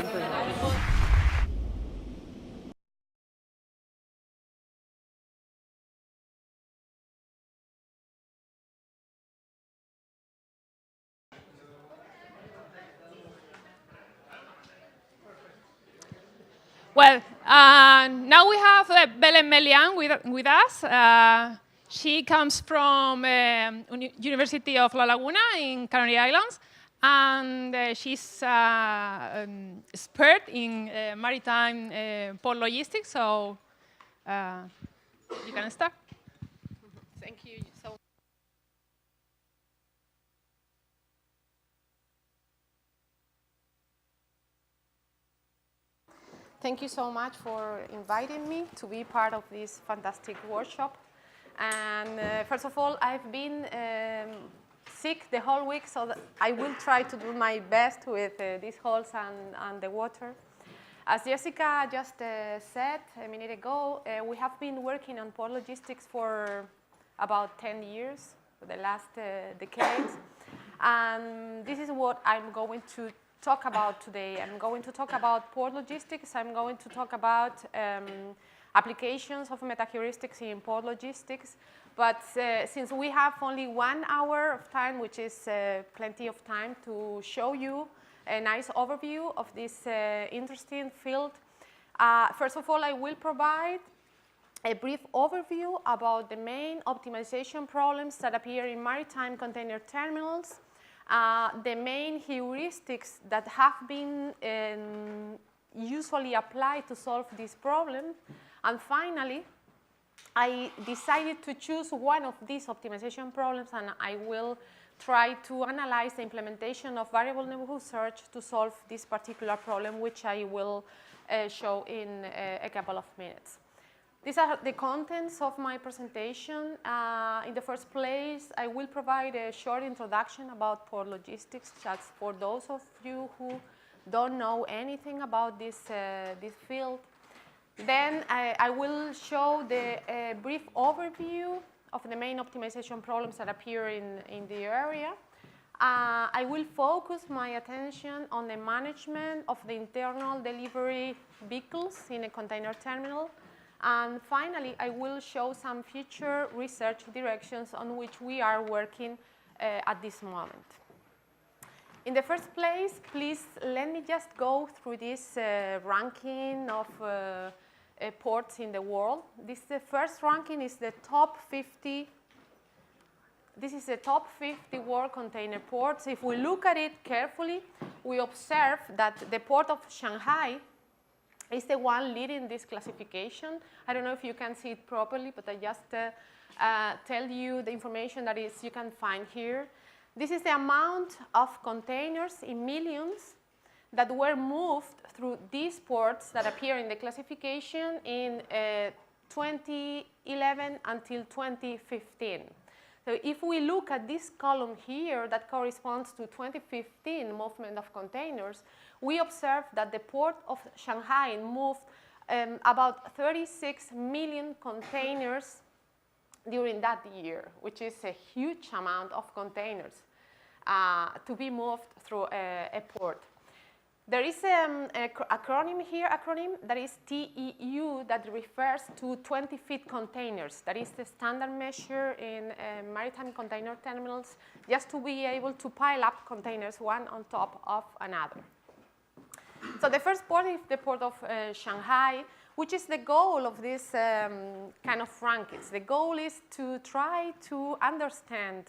Well, now we have Belén Melián with us. She comes from University of La Laguna in Canary Islands, and she's expert in maritime port logistics. So you can start. Thank you so much. Thank you so much for inviting me to be part of this fantastic workshop. And first of all, I've been sick the whole week, so that I will try to do my best with these holes and the water. As Jessica just said a minute ago, we have been working on port logistics for about 10 years, for the last decades. And this is what I'm going to talk about today. I'm going to talk about port logistics. I'm going to talk about applications of metaheuristics in port logistics. But since we have only 1 hour of time, which is plenty of time to show you a nice overview of this interesting field, first of all, I will provide a brief overview about the main optimization problems that appear in maritime container terminals, the main heuristics that have been usually applied to solve this problem, and finally, I decided to choose one of these optimization problems, and I will try to analyze the implementation of variable neighborhood search to solve this particular problem, which I will show in a couple of minutes. These are the contents of my presentation. In the first place, I will provide a short introduction about port logistics, just for those of you who don't know anything about this field. Then I will show the brief overview of the main optimization problems that appear in the area. I will focus my attention on the management of the internal delivery vehicles in a container terminal. And finally, I will show some future research directions on which we are working at this moment. In the first place, please let me just go through this ranking of ports in the world. The first ranking is the top 50. This is the top 50 world container ports. If we look at it carefully, we observe that the port of Shanghai is the one leading this classification. I don't know if you can see it properly, but I just tell you the information that you can find here. This is the amount of containers in millions that were moved through these ports that appear in the classification in 2011 until 2015. So if we look at this column here that corresponds to 2015 movement of containers, we observe that the port of Shanghai moved about 36 million containers during that year, which is a huge amount of containers to be moved through a port. There is an acronym here, that is TEU, that refers to 20-feet containers. That is the standard measure in maritime container terminals, just to be able to pile up containers one on top of another. So the first port is the port of Shanghai, which is the goal of this kind of rankings. The goal is to try to understand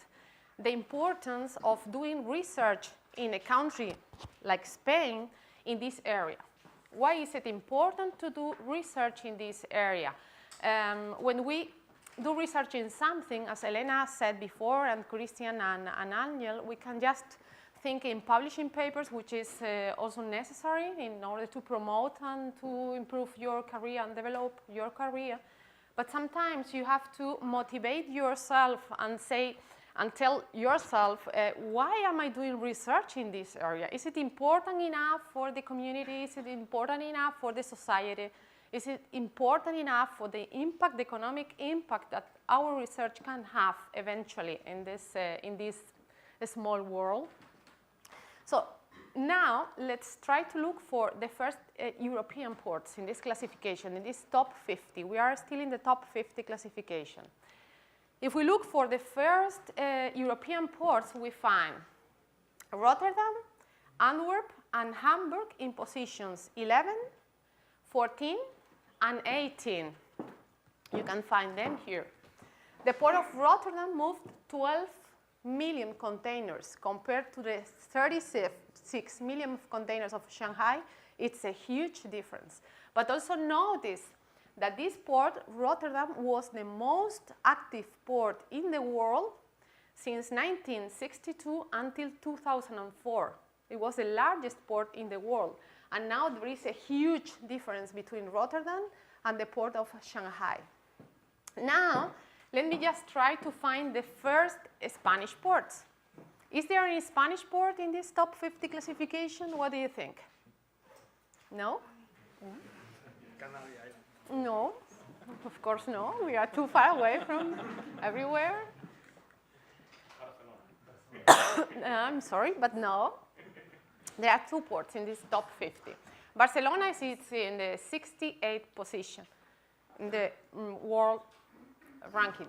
the importance of doing research in a country like Spain in this area. Why is it important to do research in this area? When we do research in something, as Elena said before, and Christian and Angel, we can just think in publishing papers, which is also necessary in order to promote and to improve your career and develop your career. But sometimes you have to motivate yourself and say, and tell yourself, why am I doing research in this area? Is it important enough for the community? Is it important enough for the society? Is it important enough for the impact, the economic impact that our research can have eventually in this small world? So Now, let's try to look for the first European ports in this classification, in this top 50. We are still in the top 50 classification. If we look for the first European ports, we find Rotterdam, Antwerp, and Hamburg in positions 11, 14, and 18. You can find them here. The port of Rotterdam moved 12 million containers compared to the 36 million containers of Shanghai. It's a huge difference. But also notice that this port, Rotterdam, was the most active port in the world since 1962 until 2004. It was the largest port in the world. And now there is a huge difference between Rotterdam and the port of Shanghai. Now, let me just try to find the first Spanish ports. Is there any Spanish port in this top 50 classification? What do you think? No? No, of course no. We are too far away from everywhere. I'm sorry, but no. There are two ports in this top 50. Barcelona is in the 68th position in the world ranking.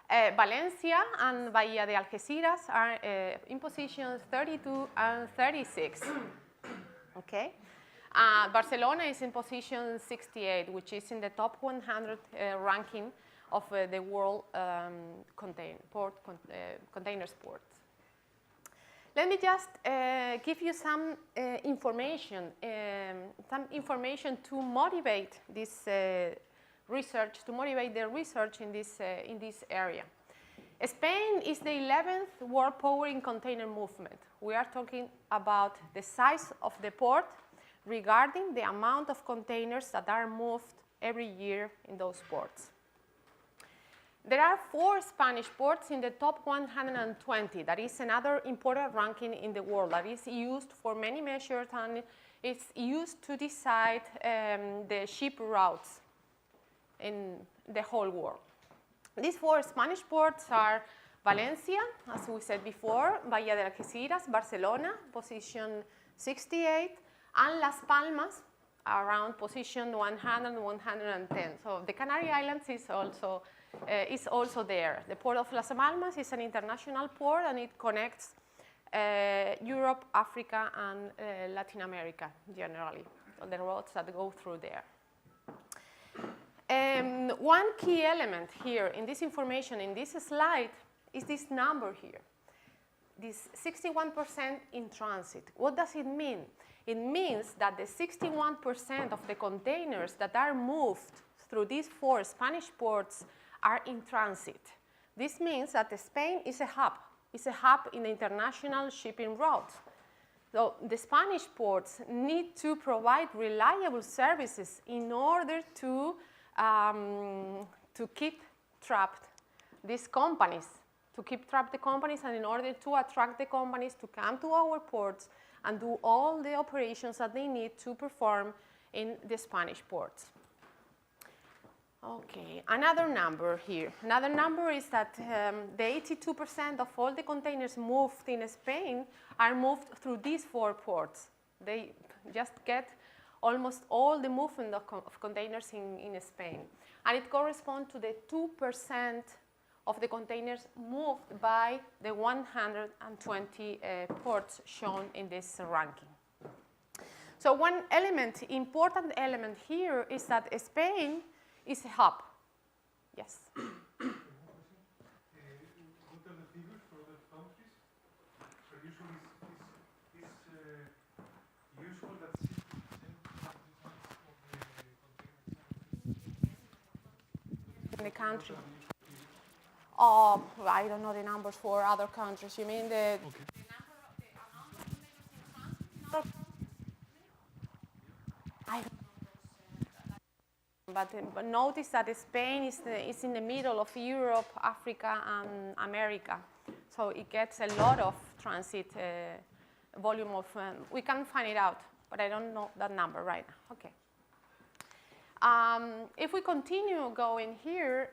Valencia and Bahía de Algeciras are in positions 32 and 36. Okay. Barcelona is in position 68, which is in the top 100 ranking of the world containers ports. Let me just give you some information to motivate this research, to motivate the research in this area. Spain is the 11th world power in container movement. We are talking about the size of the port regarding the amount of containers that are moved every year in those ports. There are 4 Spanish ports in the top 120. That is another important ranking in the world that is used for many measures, and it's used to decide the ship routes in the whole world. These 4 Spanish ports are Valencia, as we said before, Bahía de Algeciras, Barcelona, position 68, and Las Palmas, around position 100 and 110. So the Canary Islands is also there. The port of Las Palmas is an international port, and it connects Europe, Africa, and Latin America generally, on the roads that go through there. One key element here in this information, in this slide, is this number here, this 61% in transit. What does it mean? It means that the 61% of the containers that are moved through these 4 Spanish ports are in transit. This means that Spain is a hub. It's a hub in the international shipping routes. So the Spanish ports need to provide reliable services in order to keep trapped these companies, and in order to attract the companies to come to our ports and do all the operations that they need to perform in the Spanish ports. Okay, another number here. Another number is that the 82% of all the containers moved in Spain are moved through these 4 ports. They just get almost all the movement of containers in Spain. And it corresponds to the 2% of the containers moved by the 120 ports shown in this ranking. So one important element here is that Spain is a hub. Yes? What are the figures for other countries? So usually it's useful that 60% of the In the country. Oh, I don't know the numbers for other countries. You mean the number of the amount of containers in transit? I don't know. But notice that Spain is in the middle of Europe, Africa, and America. So it gets a lot of transit volume of, we can find it out, but I don't know that number right now. Okay. If we continue going here,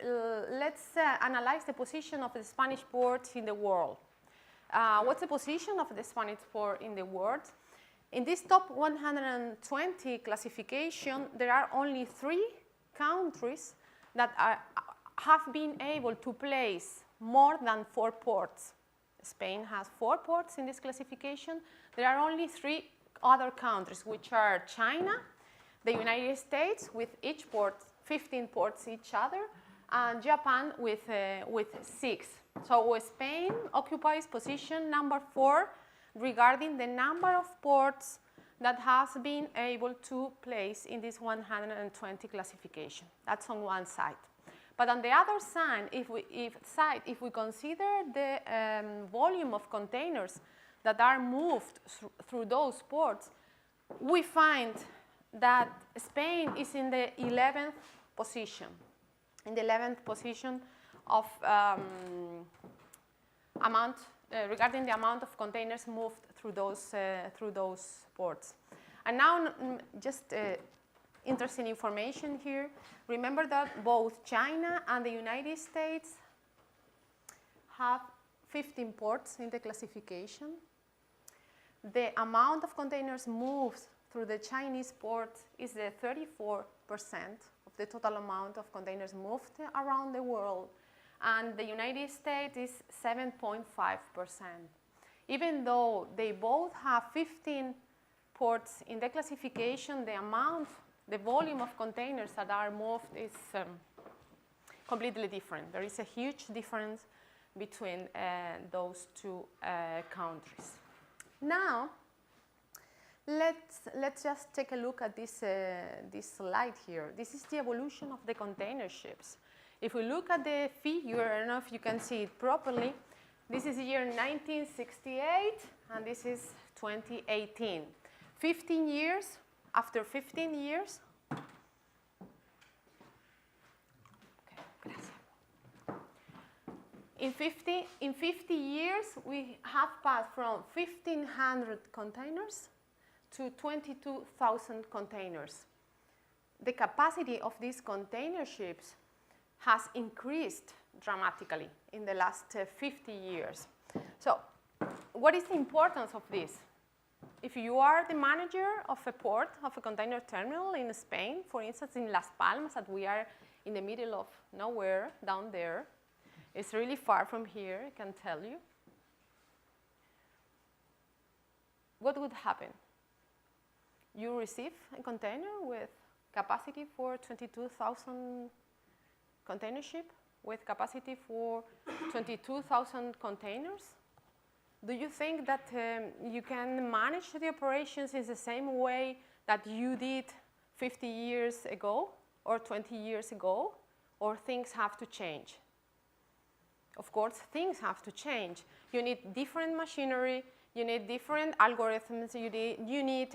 let's analyze the position of the Spanish ports in the world. what's the position of the Spanish port in the world? In this top 120 classification, there are only 3 countries that have been able to place more than 4 ports. Spain has 4 ports in this classification. There are only 3 other countries, which are China, the United States, with each port 15 ports each other, and Japan with 6. So Spain occupies position number 4 regarding the number of ports that has been able to place in this 120 classification. That's on one side. But on the other side, if we consider the volume of containers that are moved through those ports, we find that Spain is in the 11th position, of regarding the amount of containers moved through those ports. And now, just interesting information here. Remember that both China and the United States have 15 ports in the classification. The amount of containers moved through the Chinese port is the 34% of the total amount of containers moved around the world, and the United States is 7.5%. Even though they both have 15 ports in the classification, the volume of containers that are moved is completely different. There is a huge difference between those 2 countries. Now, let's just take a look at this slide here. This is the evolution of the container ships. If we look at the figure, I don't know if you can see it properly, this is the year 1968, and this is 2018. 15 years, after 15 years, in 50 years, we have passed from 1,500 containers to 22,000 containers. The capacity of these container ships has increased dramatically in the last 50 years. So, what is the importance of this? If you are the manager of a port, of a container terminal in Spain, for instance, in Las Palmas, that we are in the middle of nowhere down there, it's really far from here, I can tell you. What would happen? You receive a container with capacity for 22,000 container ship, with capacity for 22,000 containers. Do you think that you can manage the operations in the same way that you did 50 years ago or 20 years ago, or things have to change? Of course, things have to change. You need different machinery, you need different algorithms, you need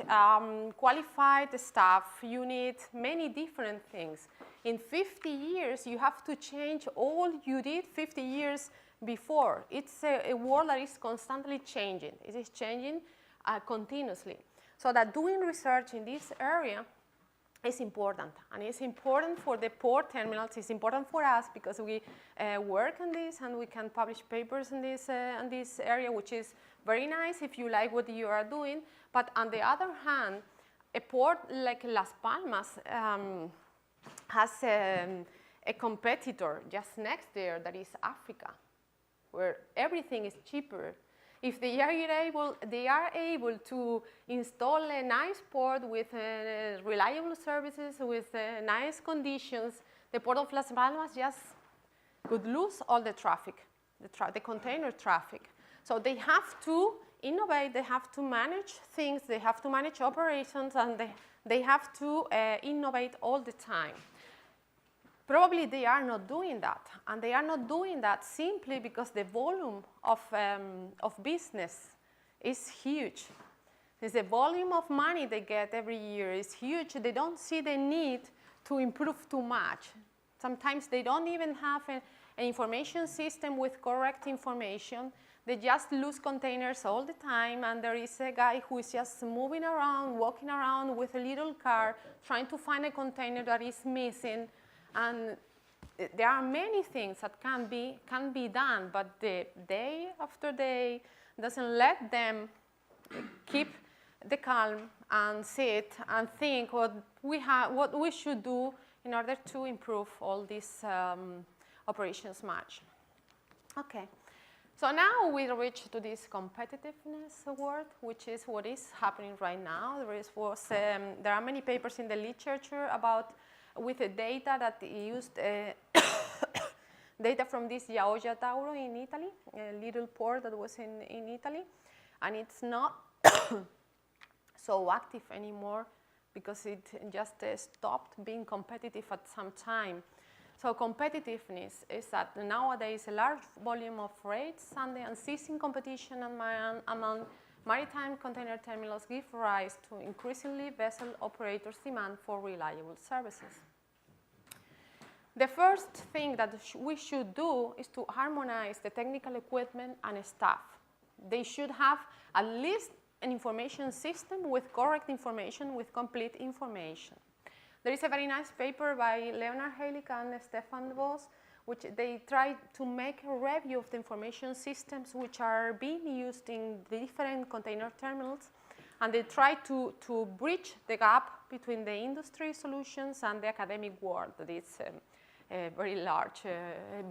qualified staff, you need many different things. In 50 years, you have to change all you did 50 years before. It's a world that is constantly changing. It is changing continuously. So that doing research in this area is important, and it's important for the port terminals. It's important for us because we work on this and we can publish papers in this area, which is very nice if you like what you are doing. But on the other hand, a port like Las Palmas has a competitor just next there, that is Africa, where everything is cheaper. If they are able to install a nice port with reliable services, with nice conditions, the port of Las Palmas just could lose all the traffic, the container traffic. So they have to innovate, they have to manage things, they have to manage operations, and they have to innovate all the time. Probably they are not doing that, and they are not doing that simply because the volume of business is huge. The volume of money they get every year is huge. They don't see the need to improve too much. Sometimes they don't even have an information system with correct information. They just lose containers all the time, and there is a guy who is just moving around, walking around with a little car, trying to find a container that is missing. And there are many things that can be done, but the day after day, doesn't let them keep the calm and sit and think what we should do in order to improve all these operations management. Okay, so now we reach to this competitiveness word, which is what is happening right now. There are many papers in the literature about with the data that used data from this Gioia Tauro in Italy, a little port that was in Italy, and it's not so active anymore because it just stopped being competitive at some time. So competitiveness is that nowadays a large volume of rates and the unceasing competition among maritime container terminals give rise to increasingly vessel operators' demand for reliable services. The first thing that we should do is to harmonize the technical equipment and staff. They should have at least an information system with correct information, with complete information. There is a very nice paper by Leonard Halick and Stefan Voss, which they try to make a review of the information systems which are being used in the different container terminals, and they try to bridge the gap between the industry solutions and the academic world. That is a very large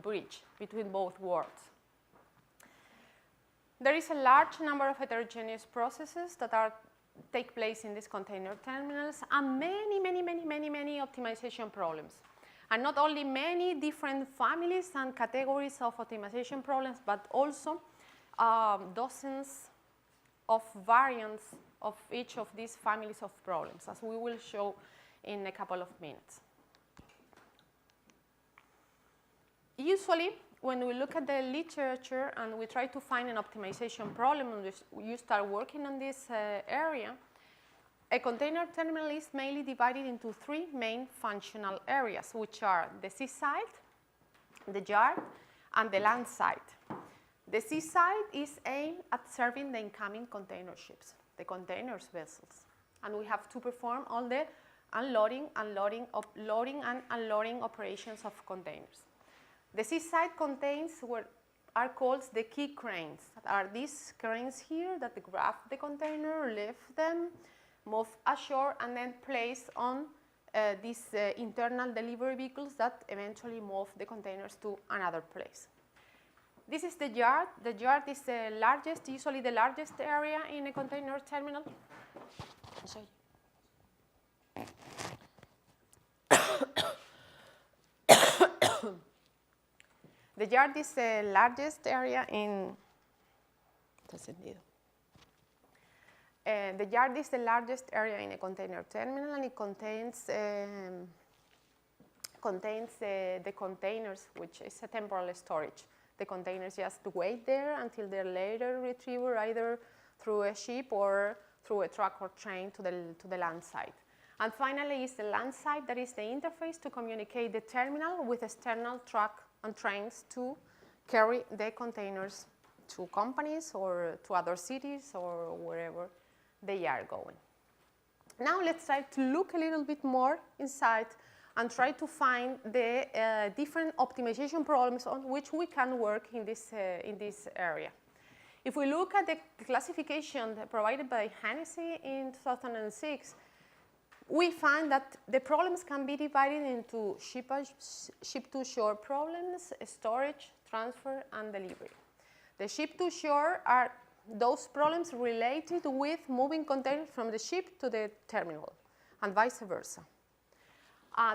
bridge between both worlds. There is a large number of heterogeneous processes that take place in these container terminals, and many optimization problems. And not only many different families and categories of optimization problems, but also dozens of variants of each of these families of problems, as we will show in a couple of minutes. Usually, when we look at the literature and we try to find an optimization problem and you start working on this area, a container terminal is mainly divided into three main functional areas, which are the seaside, the yard, and the land side. The seaside is aimed at serving the incoming container ships, the containers vessels. And we have to perform all the loading and unloading operations of containers. The seaside contains what are called the key cranes. That are these cranes here that grab the container, lift them, move ashore, and then place on these internal delivery vehicles that eventually move the containers to another place. This is the yard. The yard is the largest, usually the largest area in a container terminal. Sorry. The yard is the largest area in. The yard is the largest area in a container terminal, and it contains the containers, which is a temporal storage. The containers just wait there until they're later retrieved either through a ship or through a truck or train to the land side. And finally is the land side, that is the interface to communicate the terminal with external truck and trains to carry the containers to companies or to other cities or wherever they are going. Now let's try to look a little bit more inside and try to find the different optimization problems on which we can work in this area. If we look at the classification provided by Hennessy in 2006, we find that the problems can be divided into ship-to-shore problems, storage, transfer, and delivery. The ship-to-shore are those problems related with moving containers from the ship to the terminal, and vice versa.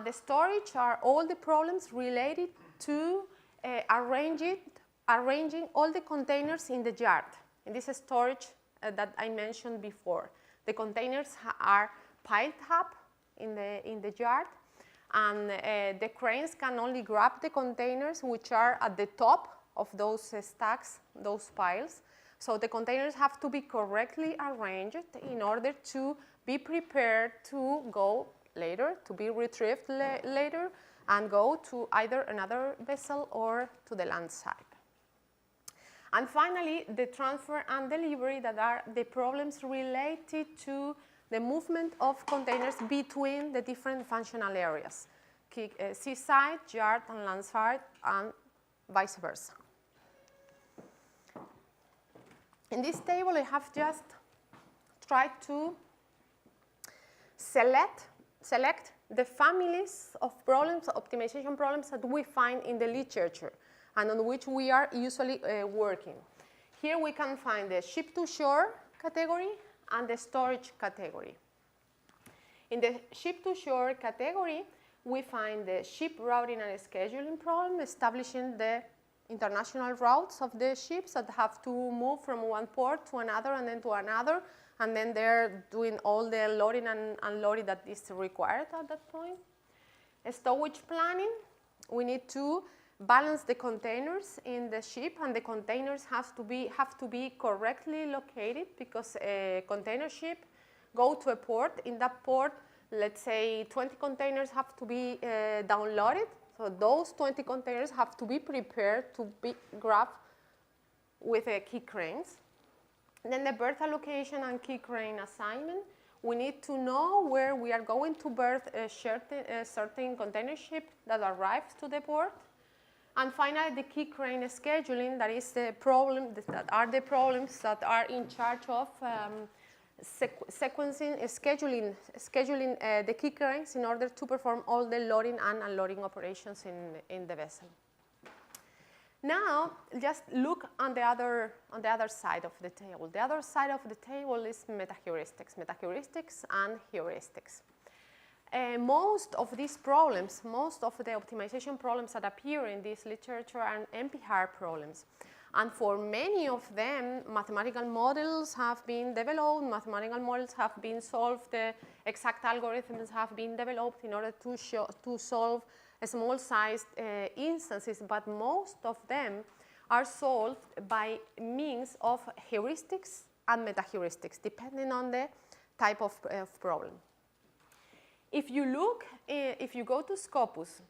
The storage are all the problems related to arranging all the containers in the yard. In this storage that I mentioned before, the containers are piled up in the yard, and the cranes can only grab the containers which are at the top of those stacks, those piles. So the containers have to be correctly arranged in order to be prepared to go later, to be retrieved later, and go to either another vessel or to the land side. And finally, the transfer and delivery, that are the problems related to the movement of containers between the different functional areas, seaside, yard, and land side, and vice versa. In this table, I have just tried to select the families of problems, optimization problems that we find in the literature and on which we are usually working. Here we can find the ship-to-shore category and the storage category. In the ship-to-shore category, we find the ship routing and scheduling problem, establishing the international routes of the ships that have to move from one port to another and then to another, and then they're doing all the loading and unloading that is required at that point. Stowage planning, we need to balance the containers in the ship, and the containers have to be correctly located, because a container ship go to a port. In that port, let's say 20 containers have to be downloaded. So those 20 containers have to be prepared to be grabbed with key cranes. And then the berth allocation and key crane assignment. We need to know where we are going to berth a certain container ship that arrives to the port. And finally, the key crane scheduling, that is the problem, that are the problems that are in charge of sequencing, scheduling the key cranes in order to perform all the loading and unloading operations in the vessel. Now, just look on the other side of the table. The other side of the table is metaheuristics and heuristics. Most of these problems, most of the optimization problems that appear in this literature are NP-hard problems. And for many of them, mathematical models have been developed, mathematical models have been solved, the exact algorithms have been developed in order to solve small-sized instances, but most of them are solved by means of heuristics and metaheuristics, depending on the type of problem. If you look, if you go to Scopus,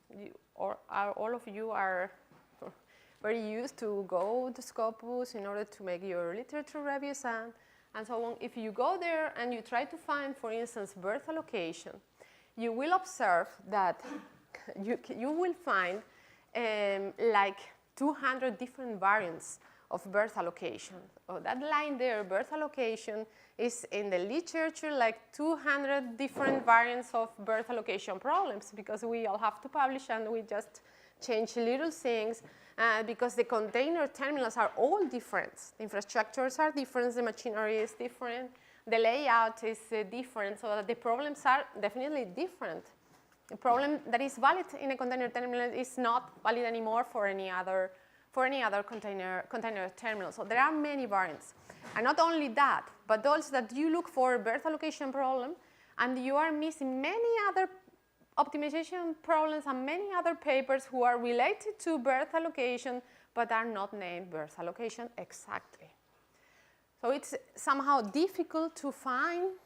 all of you are very used to go to Scopus in order to make your literature reviews and so on. If you go there and you try to find, for instance, berth allocation, you will observe that you will find like 200 different variants of berth allocation. Oh, that line there, berth allocation, is in the literature like 200 different variants of berth allocation problems, because we all have to publish and we just change little things because the container terminals are all different. The infrastructures are different, the machinery is different, the layout is different, so the problems are definitely different. The problem that is valid in a container terminal is not valid anymore for any other container terminal. So there are many variants. And not only that, but also that you look for a berth allocation problem and you are missing many other optimization problems and many other papers who are related to berth allocation but are not named berth allocation exactly. So it's somehow difficult to find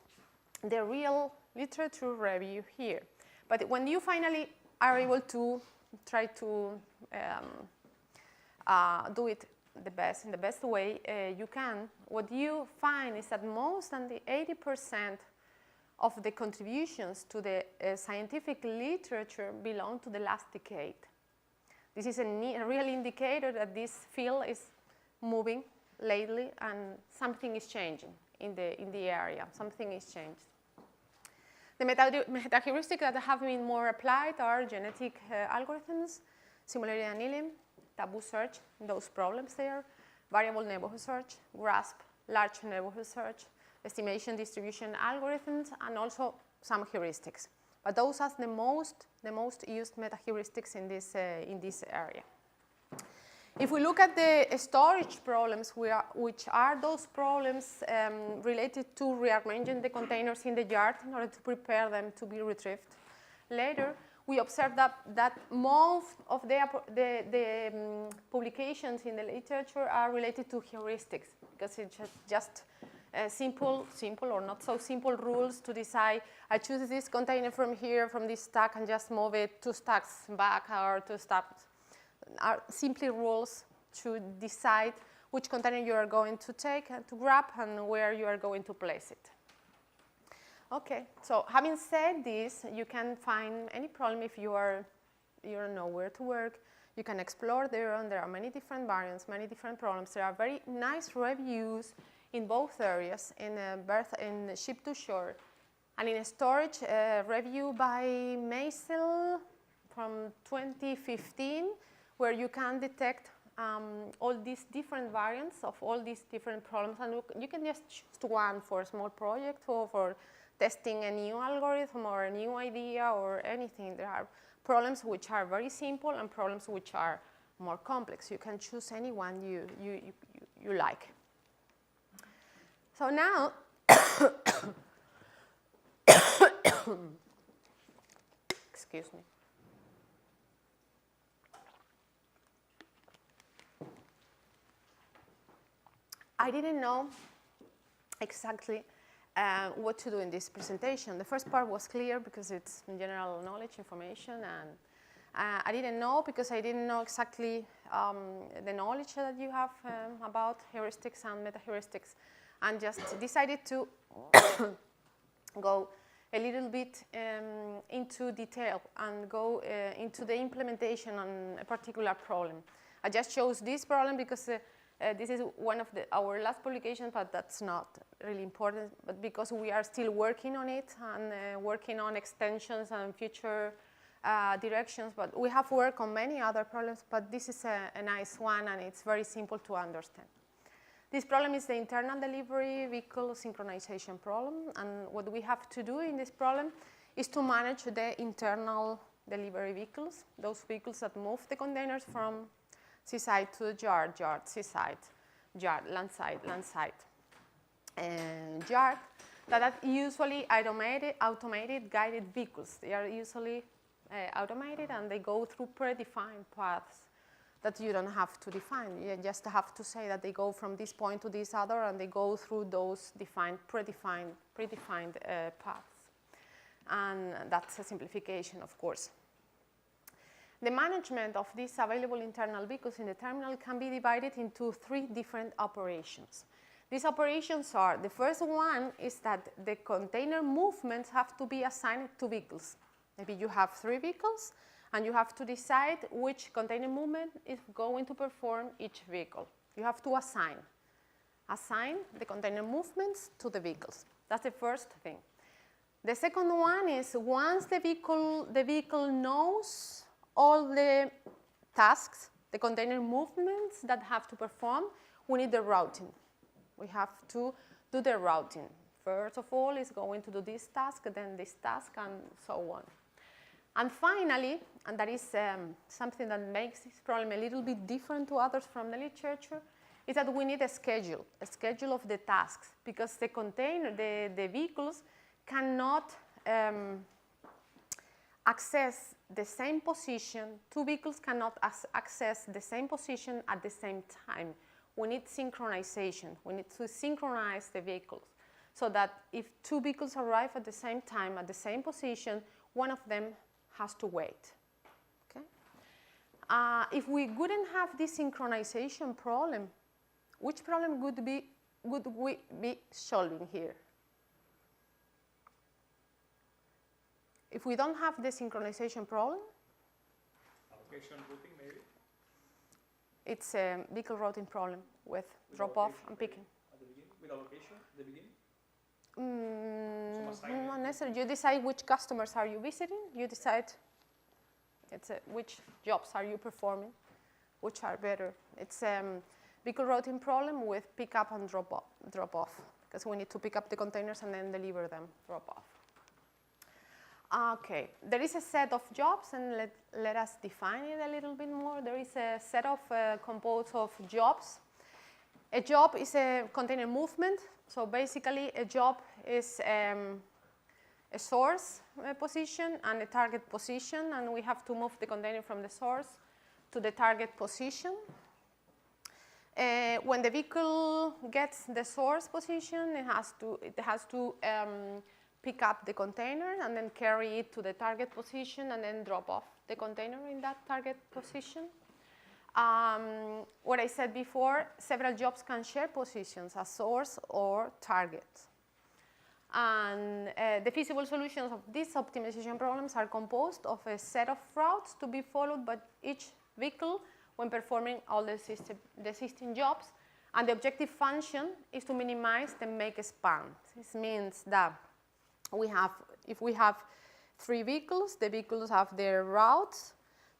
the real literature review here. But when you finally are able to try to do it in the best way you can, what you find is that most than the 80% of the contributions to the scientific literature belong to the last decade. This is a real indicator that this field is moving lately and something is changing in the area. Something is changed. The metaheuristics that have been more applied are genetic algorithms, similarity annealing, taboo search, those problems there, variable neighborhood search, grasp, large neighborhood search, estimation distribution algorithms, and also some heuristics. But those are the most used metaheuristics in this area. If we look at the storage problems, which are those problems related to rearranging the containers in the yard in order to prepare them to be retrieved later, we observe that most of the publications in the literature are related to heuristics, because it's just simple or not so simple rules to decide, I choose this container from here, from this stack, and just move it 2 stacks back or 2 stacks. Are simply rules to decide which container you are going to take and to grab and where you are going to place it. Okay, so having said this, you can find any problem if you don't know where to work. You can explore there, and there are many different variants, many different problems. There are very nice reviews in both areas, in ship to shore and in storage. A review by Maisel from 2015, where you can detect all these different variants of all these different problems, and you can just choose one for a small project or for testing a new algorithm or a new idea or anything. There are problems which are very simple and problems which are more complex. You can choose any one you like. So now, excuse me. I didn't know exactly what to do in this presentation. The first part was clear because it's general knowledge, information, and I didn't know because I didn't know exactly the knowledge that you have about heuristics and metaheuristics, and just decided to go a little bit into detail and go into the implementation on a particular problem. I just chose this problem because this is one of our last publications, but that's not really important, but because we are still working on it and working on extensions and future directions, but we have worked on many other problems, but this is a nice one and it's very simple to understand. This problem is the internal delivery vehicle synchronization problem, and what we have to do in this problem is to manage the internal delivery vehicles, those vehicles that move the containers from seaside to the yard, yard, seaside, yard, landside, landside, and yard, that are usually automated guided vehicles. They are usually automated and they go through predefined paths that you don't have to define. You just have to say that they go from this point to this other and they go through those predefined paths. And that's a simplification, of course. The management of these available internal vehicles in the terminal can be divided into 3 different operations. These operations are, the first one is that the container movements have to be assigned to vehicles. Maybe you have 3 vehicles and you have to decide which container movement is going to perform each vehicle. You have to assign the container movements to the vehicles. That's the first thing. The second one is once the vehicle knows all the tasks, the container movements that have to perform, we need the routing. We have to do the routing. First of all, it's going to do this task, then this task, and so on. And finally, and that is something that makes this problem a little bit different to others from the literature, is that we need a schedule of the tasks, because the vehicles cannot access the same position. 2 vehicles cannot access the same position at the same time. We need synchronization. We need to synchronize the vehicles so that if 2 vehicles arrive at the same time, at the same position, one of them has to wait. Okay? If we wouldn't have this synchronization problem, which problem would we be solving here? If we don't have the synchronization problem, Allocation routing, maybe? It's a vehicle routing problem with drop-off and picking. At the beginning? With allocation at the beginning? Not necessarily. You decide which customers are you visiting. You decide which jobs are you performing, which are better. It's a vehicle routing problem with pick-up and drop-off, because we need to pick up the containers and then deliver them, drop-off. Okay, there is a set of jobs, and let us define it a little bit more. There is a set of composed of jobs. A job is a container movement. So basically, a job is a source position and a target position, and we have to move the container from the source to the target position. When the vehicle gets the source position, it has to pick up the container and then carry it to the target position and then drop off the container in that target position. What I said before, several jobs can share positions as source or target. And the feasible solutions of these optimization problems are composed of a set of routes to be followed by each vehicle when performing all the existing jobs. And the objective function is to minimize the make span. This means that if we have 3 vehicles, the vehicles have their routes,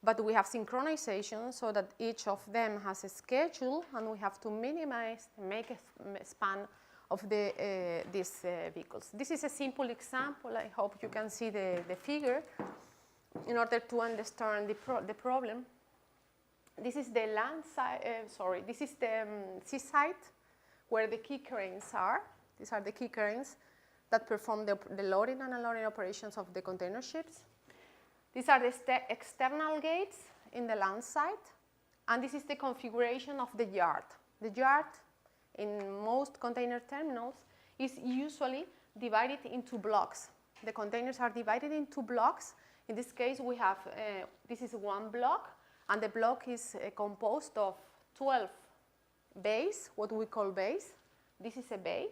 but we have synchronization so that each of them has a schedule, and we have to minimize the make span of these vehicles. This is a simple example. I hope you can see the figure in order to understand the problem. This is the land side, this is the seaside where the key cranes are. These are the key cranes that perform the loading and unloading operations of the container ships. These are the external gates in the land side, and this is the configuration of the yard. The yard in most container terminals is usually divided into blocks. The containers are divided into blocks. In this case, we have, this is one block, and the block is composed of 12 bays, what we call bays. This is a bay,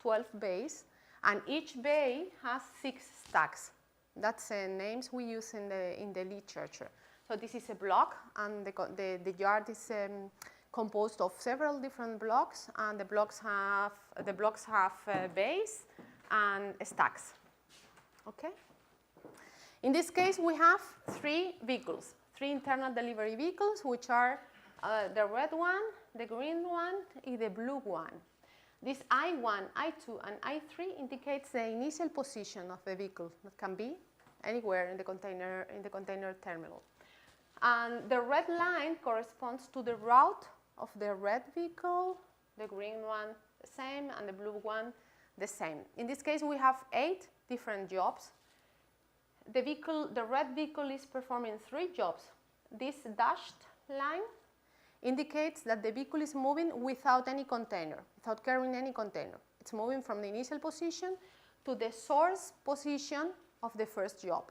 12 bays, and each bay has 6 stacks. That's names we use in the literature. So this is a block, and the yard is composed of several different blocks, and the blocks have bays and stacks. Okay. In this case, we have 3 vehicles, 3 internal delivery vehicles, which are the red one, the green one, and the blue one. This I1, I2, and I3 indicates the initial position of the vehicle that can be anywhere in the container terminal. And the red line corresponds to the route of the red vehicle, the green one the same, and the blue one the same. In this case, we have 8 different jobs. The red vehicle is performing 3 jobs. This dashed line indicates that the vehicle is moving without any container, without carrying any container. It's moving from the initial position to the source position of the first job.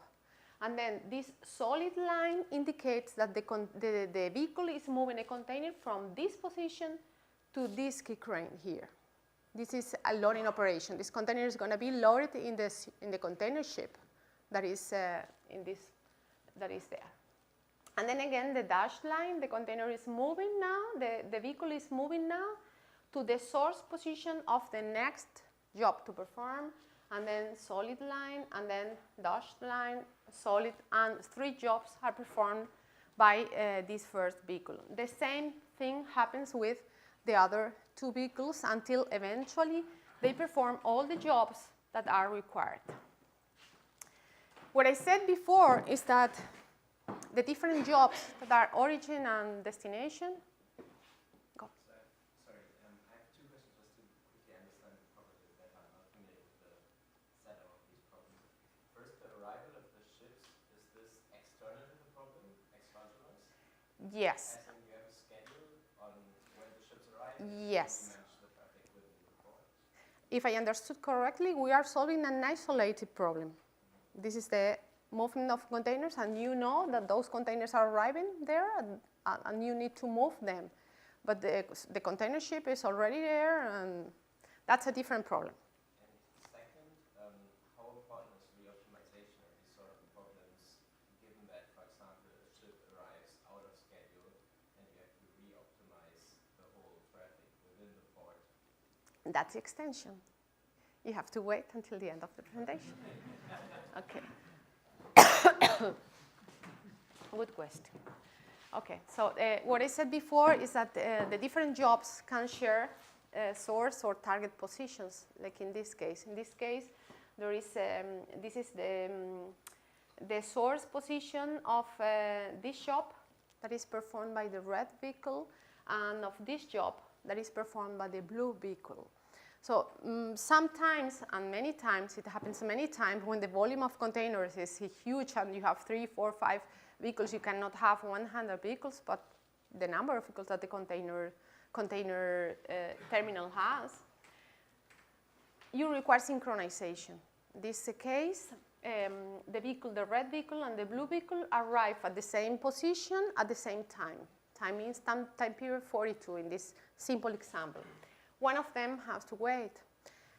And then this solid line indicates that the vehicle is moving a container from this position to this key crane here. This is a loading operation. This container is going to be loaded in the container ship that is there. And then again, the dashed line, the container is moving now, the vehicle is moving now to the source position of the next job to perform, and then solid line, and then dashed line, solid, and 3 jobs are performed by this first vehicle. The same thing happens with the other 2 vehicles until eventually they perform all the jobs that are required. What I said before is that the different jobs that are origin and destination. Go. Sorry, I have 2 questions just to quickly understand the problem that I'm not familiar with the setup of these problems. First, the arrival of the ships, is this external to the problem, exogenous? Yes. As in you have a schedule on when the ships arrive? Yes. You manage the traffic within the port? If I understood correctly, we are solving an isolated problem. This is the movement of containers, and you know that those containers are arriving there, and you need to move them. But the container ship is already there, and that's a different problem. And second, how important is reoptimization of these sort of problems, given that, for example, a ship arrives out of schedule, and you have to reoptimize the whole traffic within the port? That's the extension. You have to wait until the end of the presentation. Okay. Good question. Okay, so what I said before is that the different jobs can share source or target positions, like in this case. In this case, there is this is the source position of this job that is performed by the red vehicle, and of this job that is performed by the blue vehicle. So sometimes, and many times, it happens many times when the volume of containers is huge and you have 3, 4, 5 vehicles, you cannot have 100 vehicles, but the number of vehicles that the container terminal has, you require synchronization. In this case, the red vehicle and the blue vehicle arrive at the same position at the same time. Time means time period 42 in this simple example. One of them has to wait.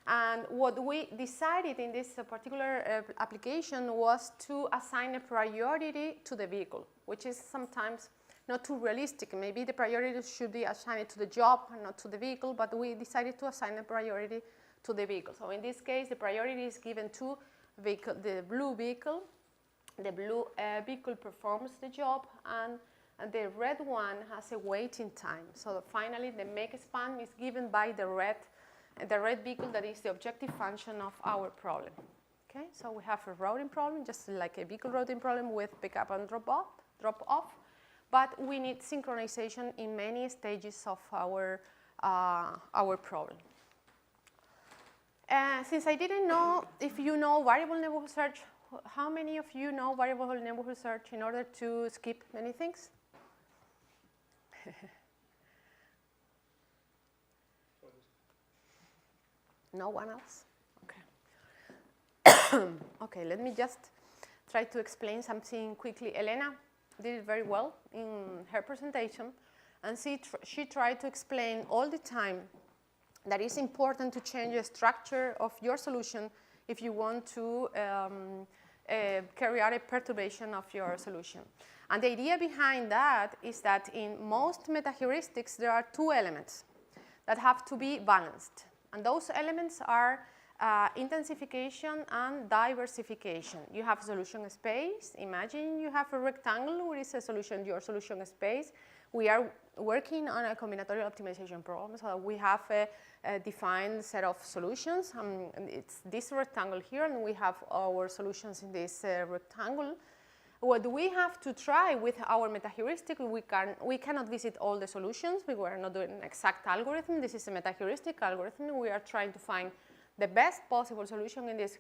And what we decided in this particular application was to assign a priority to the vehicle, which is sometimes not too realistic. Maybe the priority should be assigned to the job and not to the vehicle, but we decided to assign a priority to the vehicle. So in this case, the priority is given to the blue vehicle. The blue vehicle performs the job, and the red one has a waiting time. So finally, the make span is given by the red vehicle that is the objective function of our problem. Okay, so we have a routing problem, just like a vehicle routing problem with pickup and drop off, but we need synchronization in many stages of our problem. Since I didn't know if you know variable neighborhood search, how many of you know variable neighborhood search in order to skip many things? No one else? Okay. Okay, let me just try to explain something quickly. Elena did it very well in her presentation, and she tried to explain all the time that it's important to change the structure of your solution if you want to carry out a perturbation of your solution. And the idea behind that is that in most metaheuristics, there are two elements that have to be balanced. And those elements are intensification and diversification. You have solution space. Imagine you have a rectangle where is a solution, your solution space. We are working on a combinatorial optimization problem, so we have a defined set of solutions. And it's this rectangle here, and we have our solutions in this rectangle. What we have to try with our metaheuristic, we cannot visit all the solutions. We are not doing an exact algorithm. This is a metaheuristic algorithm. We are trying to find the best possible solution in this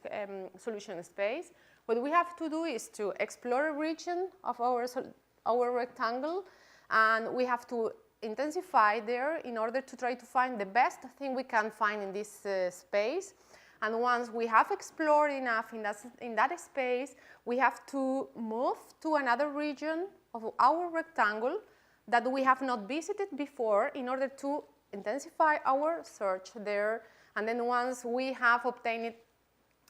solution space. What we have to do is to explore a region of our rectangle, and we have to intensify there in order to try to find the best thing we can find in this space. And once we have explored enough in that space, we have to move to another region of our rectangle that we have not visited before in order to intensify our search there. And then once we have obtained it,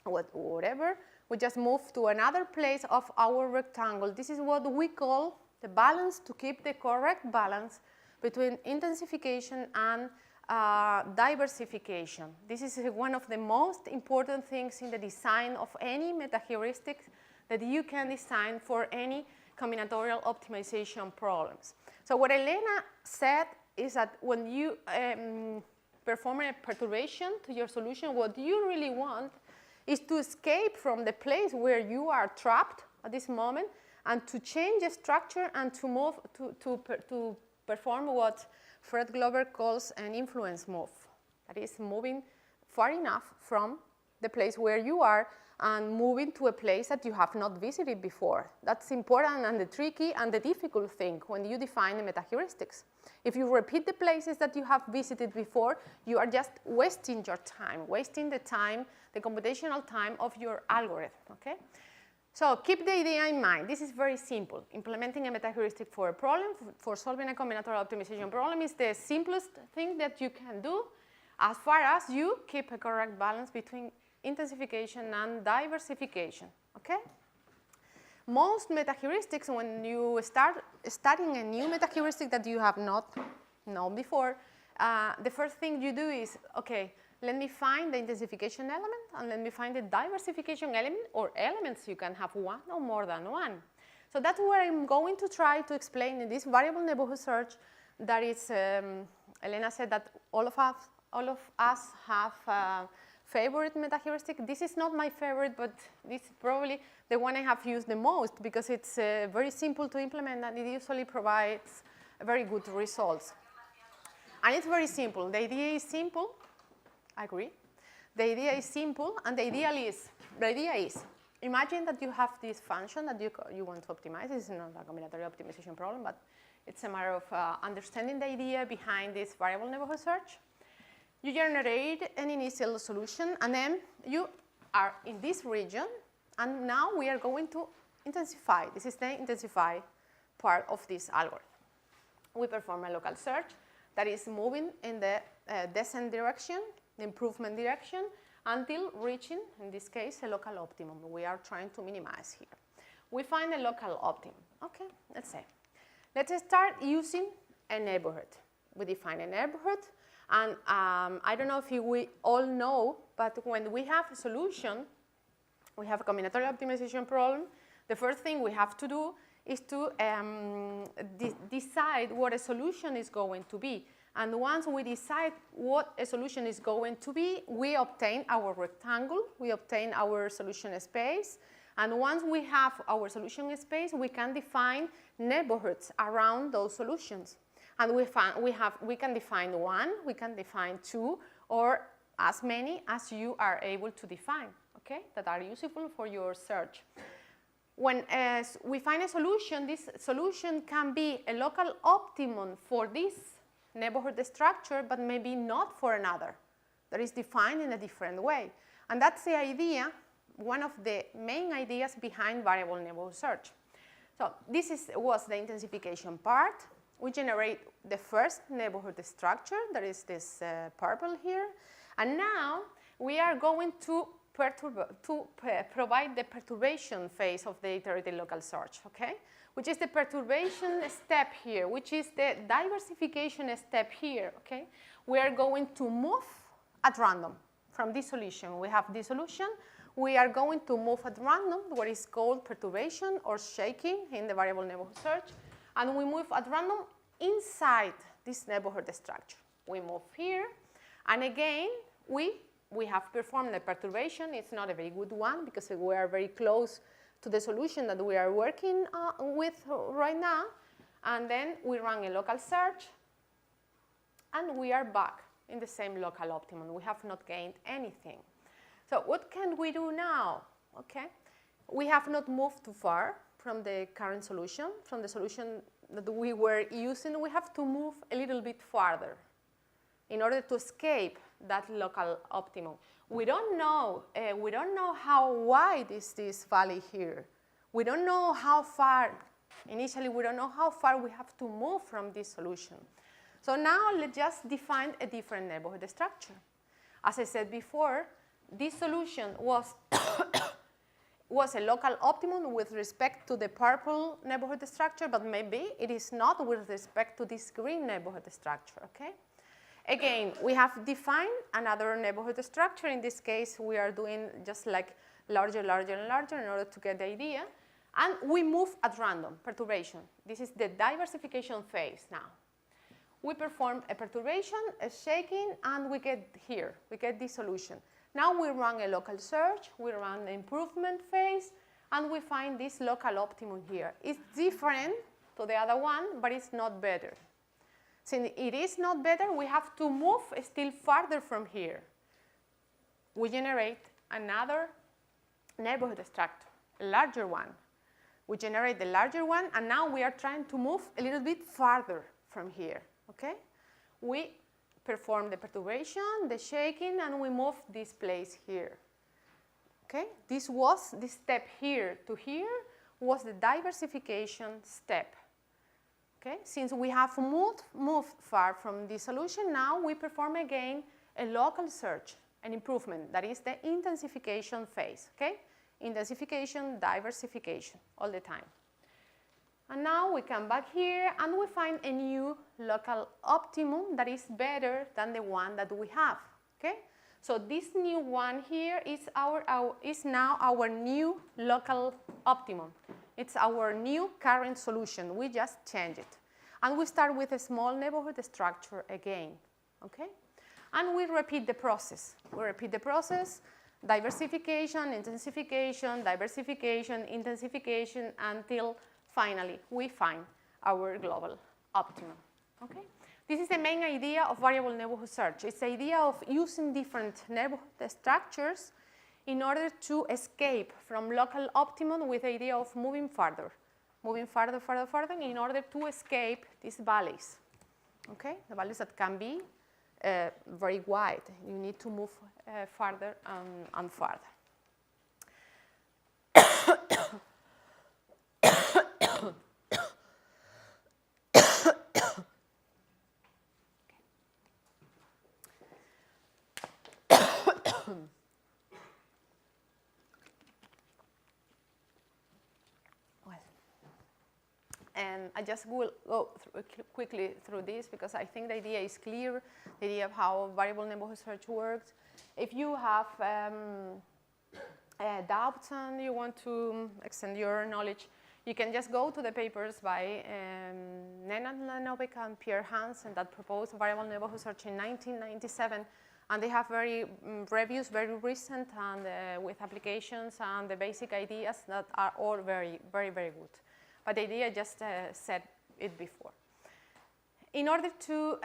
whatever, we just move to another place of our rectangle. This is what we call the balance, to keep the correct balance between intensification and diversification. This is one of the most important things in the design of any metaheuristic that you can design for any combinatorial optimization problems. So what Elena said is that when you perform a perturbation to your solution, what you really want is to escape from the place where you are trapped at this moment and to change the structure and to move to perform what Fred Glover calls an influence move. That is moving far enough from the place where you are and moving to a place that you have not visited before. That's important and the tricky and the difficult thing when you define the metaheuristics. If you repeat the places that you have visited before, you are just wasting your time, wasting the time, the computational time of your algorithm, okay? So keep the idea in mind. This is very simple. Implementing a metaheuristic for a problem, for solving a combinatorial optimization problem, is the simplest thing that you can do as far as you keep a correct balance between intensification and diversification, okay? Most metaheuristics, when you start studying a new metaheuristic that you have not known before, the first thing you do is, okay, let me find the intensification element and let me find the diversification element, or elements. You can have one or more than one. So that's what I'm going to try to explain in this variable neighborhood search. That is, Elena said that all of us have favorite metaheuristic. This is not my favorite, but this is probably the one I have used the most because it's very simple to implement and it usually provides very good results. And it's very simple. The idea is simple. I agree. The idea is simple, and the idea is, imagine that you have this function that you want to optimize. This is not a combinatorial optimization problem, but it's a matter of understanding the idea behind this variable neighborhood search. You generate an initial solution, and then you are in this region, and now we are going to intensify. This is the intensify part of this algorithm. We perform a local search that is moving in the descent direction, the improvement direction, until reaching, in this case, a local optimum. We are trying to minimize here. We find a local optimum. Okay, let's say. Let's start using a neighborhood. We define a neighborhood, and I don't know if we all know, but when we have a solution, we have a combinatorial optimization problem, the first thing we have to do is to decide what a solution is going to be. And once we decide what a solution is going to be, we obtain our rectangle, we obtain our solution space, and once we have our solution space, we can define neighborhoods around those solutions. And we can define one, we can define two, or as many as you are able to define, okay, that are useful for your search. When we find a solution, this solution can be a local optimum for this neighborhood structure, but maybe not for another. That is defined in a different way. And that's the idea, one of the main ideas behind variable neighborhood search. So this was the intensification part. We generate the first neighborhood structure, that is this purple here. And now we are going to provide the perturbation phase of the iterated local search, okay? Which is the perturbation step here, which is the diversification step here, okay? We are going to move at random from this solution. We have this solution. We are going to move at random, what is called perturbation or shaking in the variable neighborhood search. And we move at random inside this neighborhood structure. We move here, and again, we have performed the perturbation. It's not a very good one because we are very close to the solution that we are working with right now. And then we run a local search, and we are back in the same local optimum. We have not gained anything. So what can we do now? Okay, we have not moved too far from the current solution, from the solution that we were using. We have to move a little bit farther in order to escape that local optimum. We don't know how wide is this valley here. We don't know how far, initially we don't know how far we have to move from this solution. So now let's just define a different neighborhood structure. As I said before, this solution was a local optimum with respect to the purple neighborhood structure, but maybe it is not with respect to this green neighborhood structure, okay? Again, we have defined another neighborhood structure. In this case, we are doing just like larger, larger, and larger in order to get the idea. And we move at random, perturbation. This is the diversification phase now. We perform a perturbation, a shaking, and we get here, we get this solution. Now we run a local search, we run the improvement phase, and we find this local optimum here. It's different to the other one, but it's not better. Since it is not better, we have to move still farther from here. We generate another neighborhood structure, a larger one. We generate the larger one, and now we are trying to move a little bit farther from here, okay? We perform the perturbation, the shaking, and we move this place here, okay? This step here to here was the diversification step. Okay? Since we have moved far from the solution, now we perform again a local search, an improvement. That is the intensification phase. Okay? Intensification, diversification, all the time. And now we come back here and we find a new local optimum that is better than the one that we have. Okay? So this new one here is now our new local optimum. It's our new current solution. We just change it. And we start with a small neighborhood structure again, okay? And we repeat the process. We repeat the process, diversification, intensification, diversification, intensification, until finally we find our global optimum, okay? This is the main idea of variable neighborhood search. It's the idea of using different neighborhood structures in order to escape from local optimum with the idea of moving farther, farther, in order to escape these valleys, okay? The valleys that can be very wide. You need to move farther and farther. and I just will go quickly through this because I think the idea is clear, the idea of how variable neighborhood search works. If you have doubts and you want to extend your knowledge, you can just go to the papers by Nenad Lanovic and Pierre Hansen that proposed variable neighborhood search in 1997. And they have reviews, very recent, and with applications and the basic ideas that are all very, very, very good. But the idea, just said it before. In order to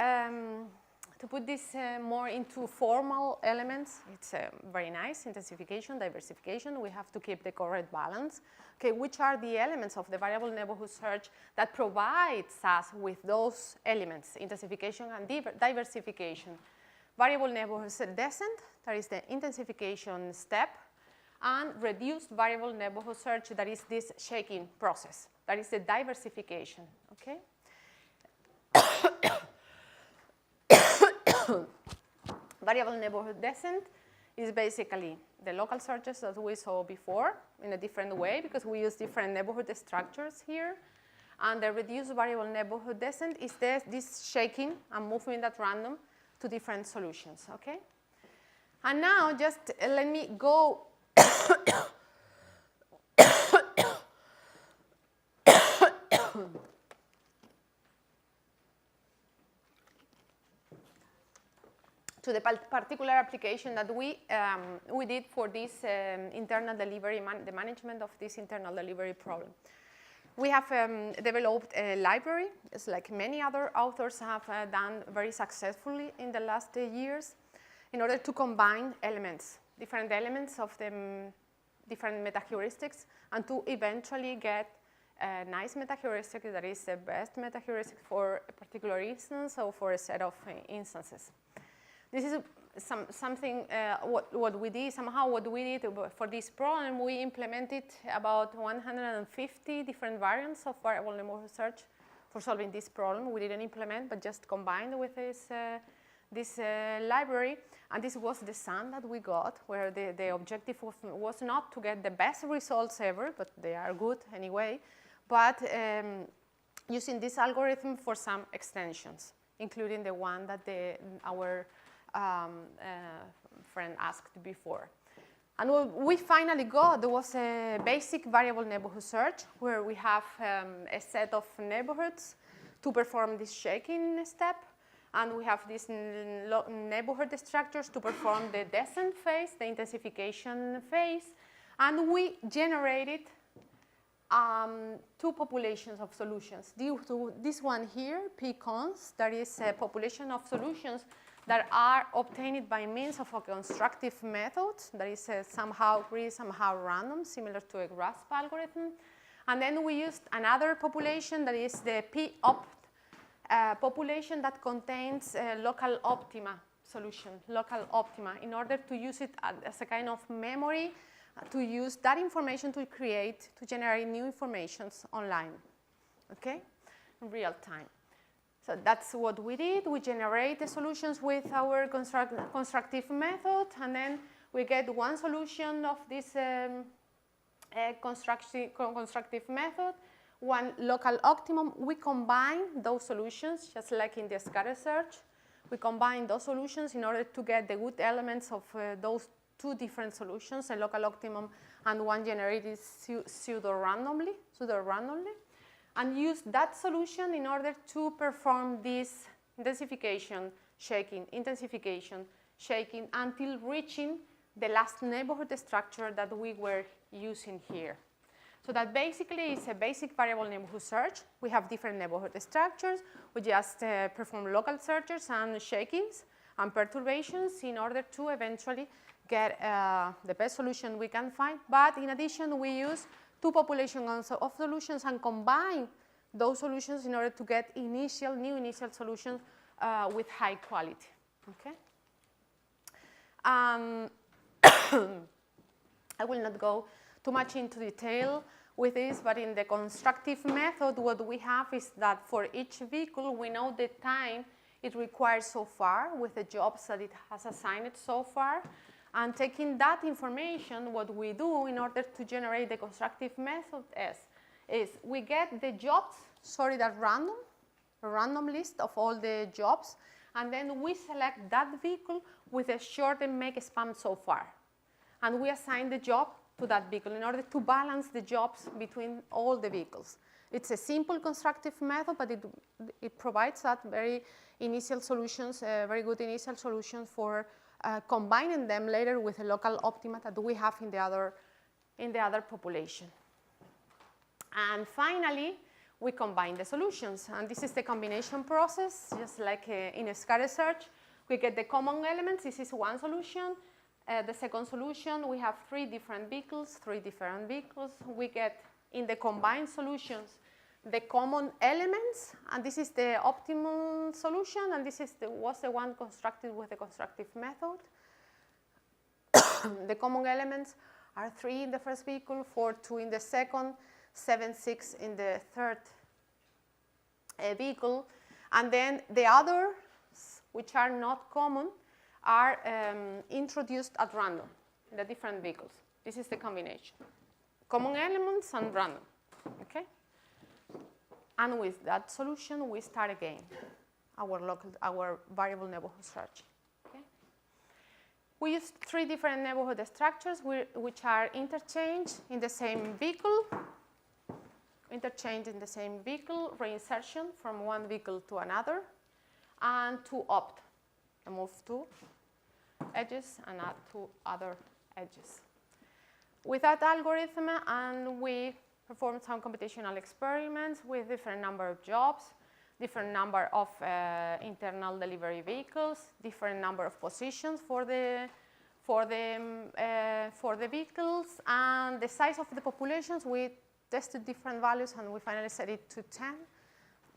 put this more into formal elements, it's very nice, intensification, diversification. We have to keep the correct balance. Okay, which are the elements of the variable neighborhood search that provides us with those elements, intensification and diversification? Variable neighborhood descent, that is the intensification step, and reduced variable neighborhood search, that is this shaking process, that is the diversification, okay? Variable neighborhood descent is basically the local searches that we saw before in a different way because we use different neighborhood structures here. And the reduced variable neighborhood descent is this shaking and moving at random to different solutions, okay? And now just let me go to the particular application that we did for this internal delivery, the management of this internal delivery problem. We have developed a library, it's like many other authors have done very successfully in the last years, in order to combine elements, different elements of the different metaheuristics, and to eventually get a nice metaheuristic that is the best metaheuristic for a particular instance or for a set of instances. This is something, what we did, somehow what we did for this problem, we implemented about 150 different variants of variable neighborhood search for solving this problem. We didn't implement, but just combined with this library. And this was the sum that we got, where the objective was not to get the best results ever, but they are good anyway, but using this algorithm for some extensions, including the one that our friend asked before. And what we finally got, there was a basic variable neighborhood search where we have a set of neighborhoods to perform this shaking step. And we have these neighborhood structures to perform the descent phase, the intensification phase. And we generated two populations of solutions. This one here, P-cons, that is a population of solutions that are obtained by means of a constructive method that is somehow random, similar to a grasp algorithm. And then we used another population that is the P-opt population that contains local optima solution, local optima, in order to use it as a kind of memory, to use that information to generate new informations online, okay, in real time. So that's what we did. We generate the solutions with our constructive method, and then we get one solution of this constructive method, one local optimum. We combine those solutions, just like in the scatter search. We combine those solutions in order to get the good elements of those two different solutions, a local optimum and one generated pseudo-randomly, and use that solution in order to perform this intensification, shaking, until reaching the last neighborhood structure that we were using here. So that basically is a basic variable neighborhood search. We have different neighborhood structures. We just perform local searches and shakings and perturbations in order to eventually get the best solution we can find. But in addition, we use two populations of solutions and combine those solutions in order to get new initial solutions with high quality. Okay. I will not go too much into detail with this, but in the constructive method, what we have is that for each vehicle, we know the time it requires so far with the jobs that it has assigned so far. And taking that information, what we do in order to generate the constructive method is we get the jobs sorted at random, a random list of all the jobs, and then we select that vehicle with a shortened make span so far. And we assign the job to that vehicle in order to balance the jobs between all the vehicles. It's a simple constructive method, but it provides that very initial solutions, very good initial solutions for combining them later with a local optima that we have in the other population. And finally, we combine the solutions. And this is the combination process, just like in a scatter search. We get the common elements. This is one solution. The second solution, we have three different vehicles. We get, in the combined solutions, the common elements. And this is the optimum solution. And this is was the one constructed with the constructive method. The common elements are 3 in the first vehicle, 4, 2 in the second, 7, 6 in the third vehicle. And then the others, which are not common, are introduced at random in the different vehicles. This is the combination. Common elements and random, okay? And with that solution, we start again our variable neighborhood search. Okay? We use 3 different neighborhood structures which are interchanged in the same vehicle, reinsertion from one vehicle to another, and to opt, move 2 edges and add 2 other edges. With that algorithm, and we perform some computational experiments with different number of jobs, different number of internal delivery vehicles, different number of positions for the vehicles, and the size of the populations. We tested different values, and we finally set it to 10,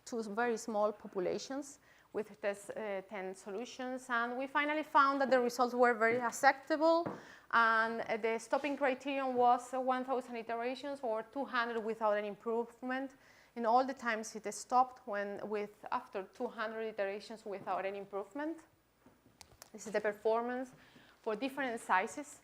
to very small populations with 10 solutions. And we finally found that the results were very acceptable, and the stopping criterion was 1,000 iterations or 200 without any improvement. In all the times it stopped after 200 iterations without any improvement. This is the performance for different sizes,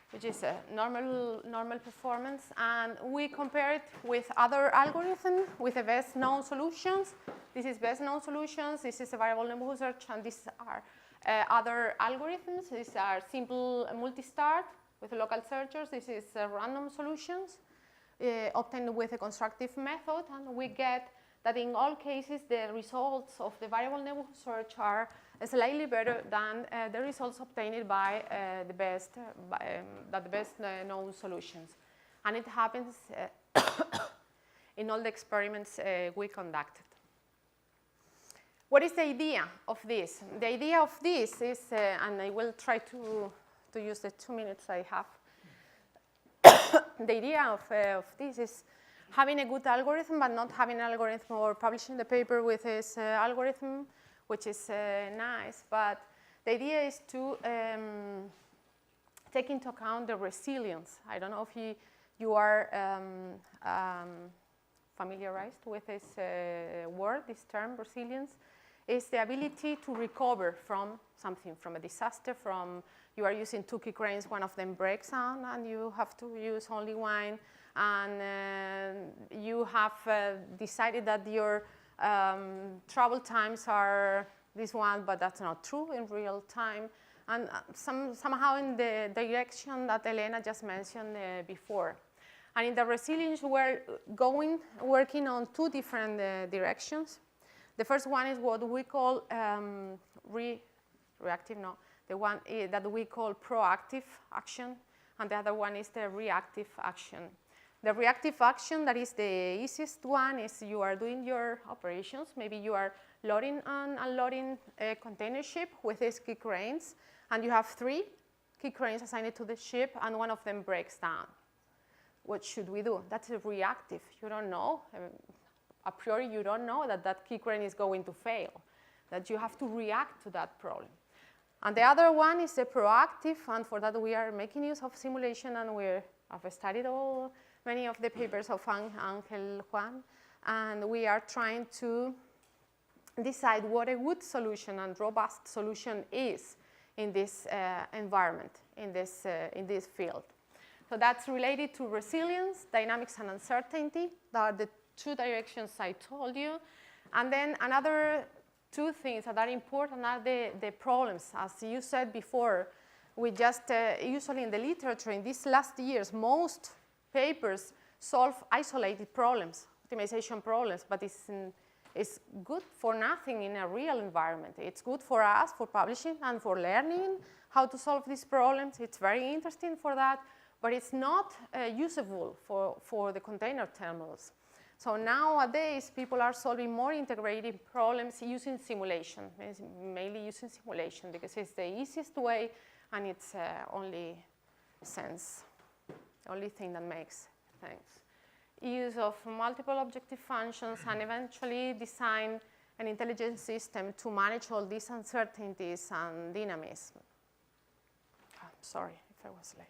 which is a normal performance. And we compare it with other algorithms, with the best known solutions. This is best known solutions. This is a variable neighborhood search, and these are other algorithms. These are simple multi-start with local searchers. This is random solutions obtained with a constructive method, and we get that in all cases the results of the variable neighborhood search are slightly better than the results obtained by the best known solutions. And it happens in all the experiments we conducted. What is the idea of this? The idea of this is, and I will try to use the 2 minutes I have. The idea of this is having a good algorithm, but not having an algorithm or publishing the paper with this algorithm, which is nice. But the idea is to take into account the resilience. I don't know if you are familiarized with this word, this term, resilience. Is the ability to recover from something, from a disaster, from you are using 2 key cranes, one of them breaks down, and you have to use only one, and you have decided that your travel times are this one, but that's not true in real time, and somehow in the direction that Elena just mentioned before. And in the resilience, we're working on 2 different directions. The first one is what we call reactive, no, the one that we call proactive action, and the other one is the reactive action. The reactive action, that is the easiest one, is you are doing your operations. Maybe you are loading and unloading a container ship with these key cranes, and you have 3 key cranes assigned to the ship, and one of them breaks down. What should we do? That's a reactive. You don't know. A priori, you don't know that that key crane is going to fail, that you have to react to that problem. And the other one is the proactive, and for that we are making use of simulation, and we have studied many of the papers of Angel Juan, and we are trying to decide what a good solution and robust solution is in this environment, in this field. So that's related to resilience, dynamics, and uncertainty. That are the two directions I told you. And then another two things that are important are the problems. As you said before, we just, usually in the literature, in these last years, most papers solve isolated problems, optimization problems, but it's good for nothing in a real environment. It's good for us, for publishing, and for learning how to solve these problems. It's very interesting for that, but it's not usable for the container terminals. So nowadays, people are solving more integrated problems using simulation, mainly using simulation, because it's the easiest way and it's only sense, only thing that makes sense. Use of multiple objective functions and eventually design an intelligent system to manage all these uncertainties and dynamism. I'm sorry if I was late.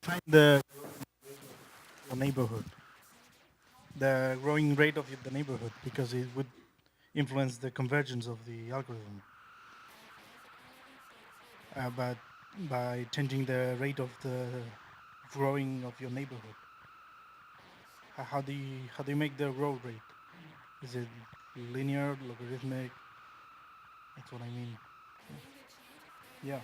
Find the neighborhood, the growing rate of the neighborhood, because it would influence the convergence of the algorithm. But by changing the rate of the growing of your neighborhood, how do you make the growth rate? Is it linear, logarithmic? That's what I mean. Yeah.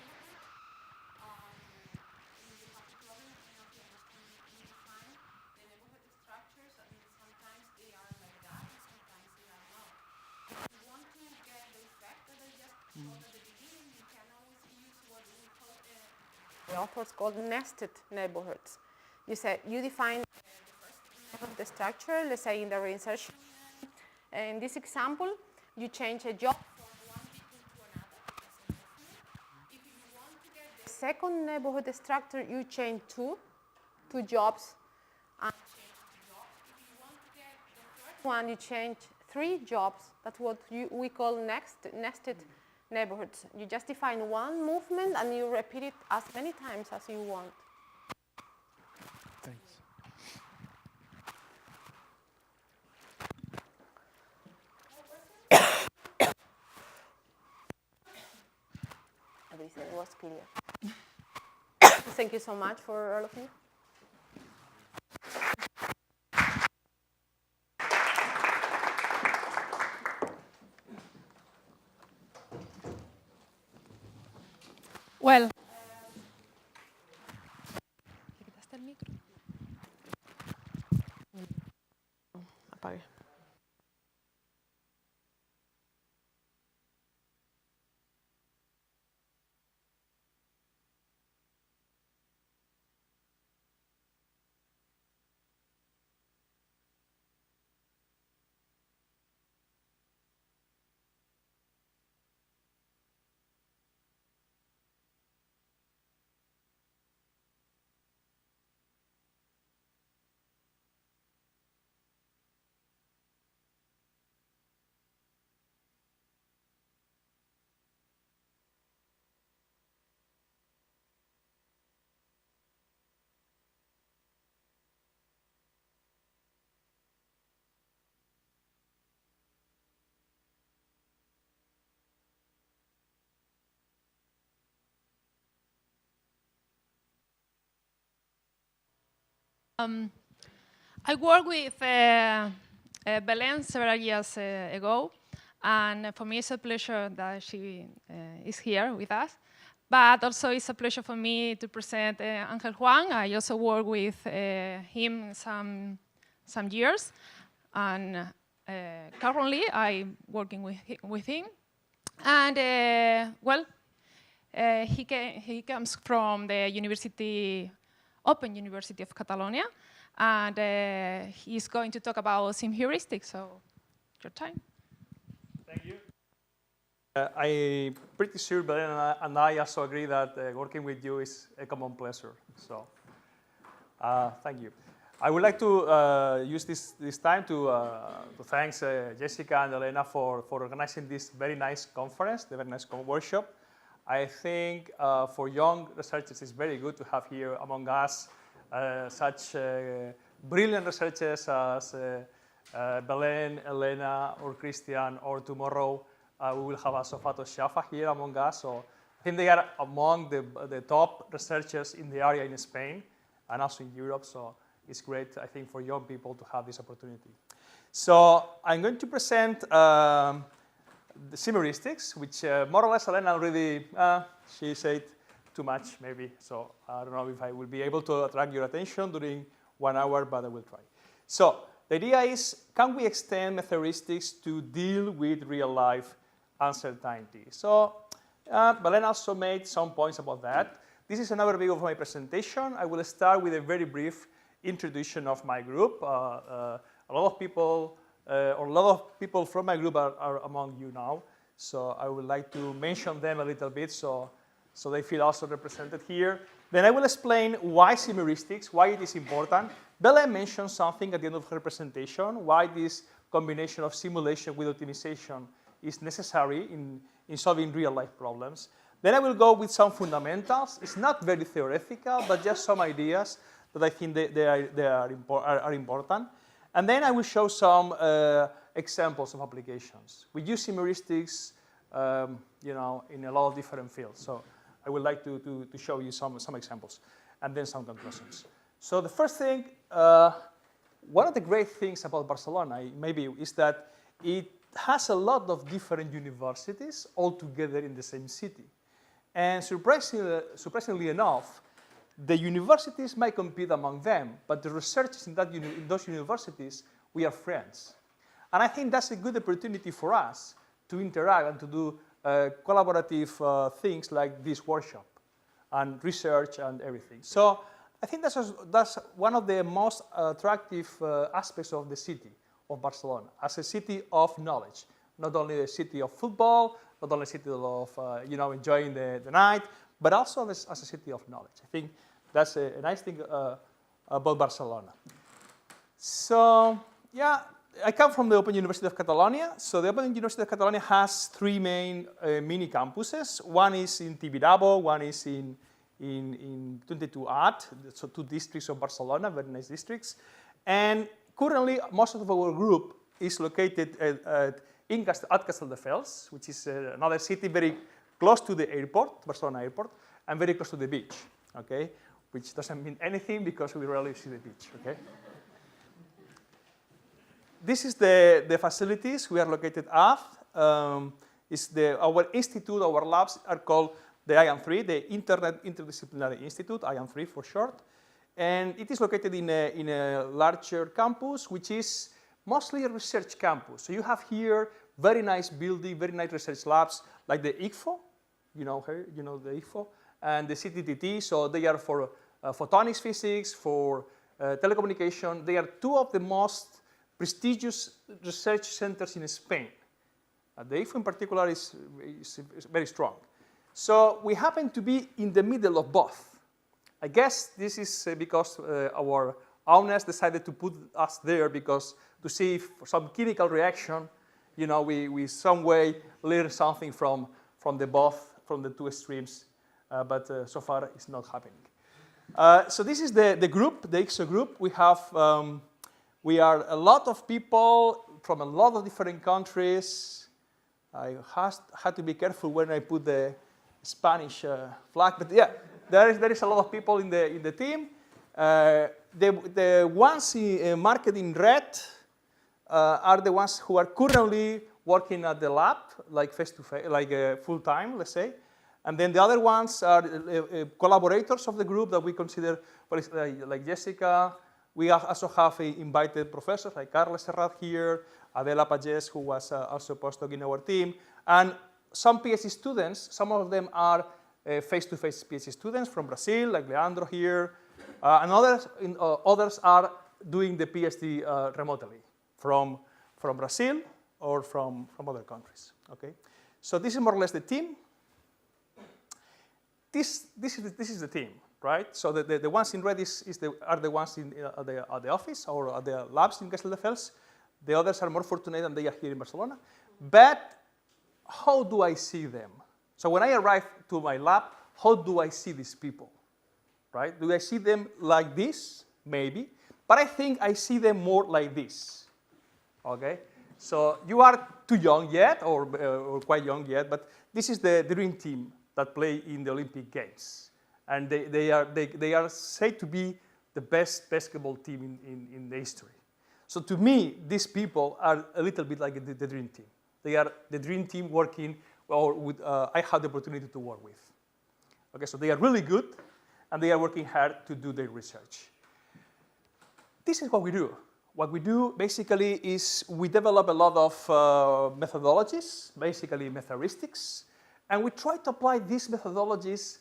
The authors called nested neighborhoods. You define the structure, let's say in the reinsertion. In this example, you change a job from one beacon to another. If you want to get the second neighborhood structure, you change two jobs and change the job. If you want to get the third one, you change 3 jobs. That's what we call nested neighborhoods. You just define one movement and you repeat it as many times as you want. Thanks. Everything was clear. Thank you so much for all of you. Well, ¿quitaste el micro? Apague. I worked with Belén several years ago, and for me it's a pleasure that she is here with us. But also it's a pleasure for me to present Angel Juan. I also worked with him some years, and currently I'm working with him. And well, he comes from the Open University of Catalonia, and he's going to talk about sim heuristics. So, your time. Thank you. I'm pretty sure Belén and I also agree that working with you is a common pleasure. So, thank you. I would like to use this time to thank Jessica and Elena for organizing this very nice conference, the very nice workshop. I think for young researchers, it's very good to have here among us such brilliant researchers as Belén, Elena, or Christian, or tomorrow we will have also Fato Shafa here among us. So I think they are among the top researchers in the area in Spain and also in Europe. So it's great, I think, for young people to have this opportunity. So I'm going to present the heuristics, which more or less Elena already, she said too much maybe. So I don't know if I will be able to attract your attention during 1 hour, but I will try. So the idea is, can we extend heuristics to deal with real life uncertainty? So Belén also made some points about that. This is an overview of my presentation. I will start with a very brief introduction of my group. A lot of people from my group are among you now. So I would like to mention them a little bit so they feel also represented here. Then I will explain why heuristics, why it is important. Belén mentioned something at the end of her presentation, why this combination of simulation with optimization is necessary in solving real-life problems. Then I will go with some fundamentals. It's not very theoretical, but just some ideas that I think they are important. And then I will show some examples of applications. We use heuristics, in a lot of different fields. So I would like to show you some examples, and then some conclusions. So the first thing, one of the great things about Barcelona, maybe, is that it has a lot of different universities all together in the same city. And surprisingly enough, the universities might compete among them, but the researchers in those universities, we are friends. And I think that's a good opportunity for us to interact and to do collaborative things like this workshop and research and everything. So I think that's one of the most attractive aspects of the city of Barcelona, as a city of knowledge, not only a city of football, not only a city of enjoying the night, but also as a city of knowledge. I think that's a nice thing about Barcelona. So yeah, I come from the Open University of Catalonia. So the Open University of Catalonia has 3 main mini campuses. One is in Tibidabo, one is in 22at, so 2 districts of Barcelona, very nice districts. And currently, most of our group is located at Castelldefels, which is another city very close to the airport, Barcelona airport, and very close to the beach, okay? Which doesn't mean anything because we rarely see the beach, okay? This is the facilities we are located at. Our institute, our labs are called the IAM3, the Internet Interdisciplinary Institute, IAM3 for short. And it is located in a larger campus, which is mostly a research campus. So you have here very nice building, very nice research labs, like the ICFO, the ICFO, and the CTTT. So they are for photonics physics, for telecommunication. They are 2 of the most prestigious research centers in Spain. The ICFO in particular is very strong. So we happen to be in the middle of both. I guess this is because our owners decided to put us there because to see if for some chemical reaction, we some way learn something from the 2 extremes, but so far it's not happening. So this is the group, the ICSO group. We are a lot of people from a lot of different countries. I had to be careful when I put the Spanish flag, but yeah. There is a lot of people in the team. The ones marked in red are the ones who are currently working at the lab, like face-to-face, like full-time, let's say. And then the other ones are collaborators of the group that we consider, like Jessica. We also have invited professors like Carlo here, Adela Pagés, who was also a postdoc in our team, and some PhD students. Some of them are face-to-face PhD students from Brazil, like Leandro here, and others are doing the PhD remotely from Brazil or from other countries. Okay, so this is more or less the team. This is the team, right? So the ones in red are the ones at the office or at the labs in Castelldefels. The others are more fortunate and they are here in Barcelona. But how do I see them? So when I arrive to my lab, how do I see these people? right? Do I see them like this? Maybe. But I think I see them more like this, okay? So you are too young yet, or quite young yet, but this is the dream team that play in the Olympic Games. And they are said to be the best basketball team in the history. So to me, these people are a little bit like the dream team. They are the dream team working, or with, I had the opportunity to work with. Okay, so they are really good, and they are working hard to do their research. This is what we do. What we do basically is we develop a lot of methodologies, basically Metaheuristics, and we try to apply these methodologies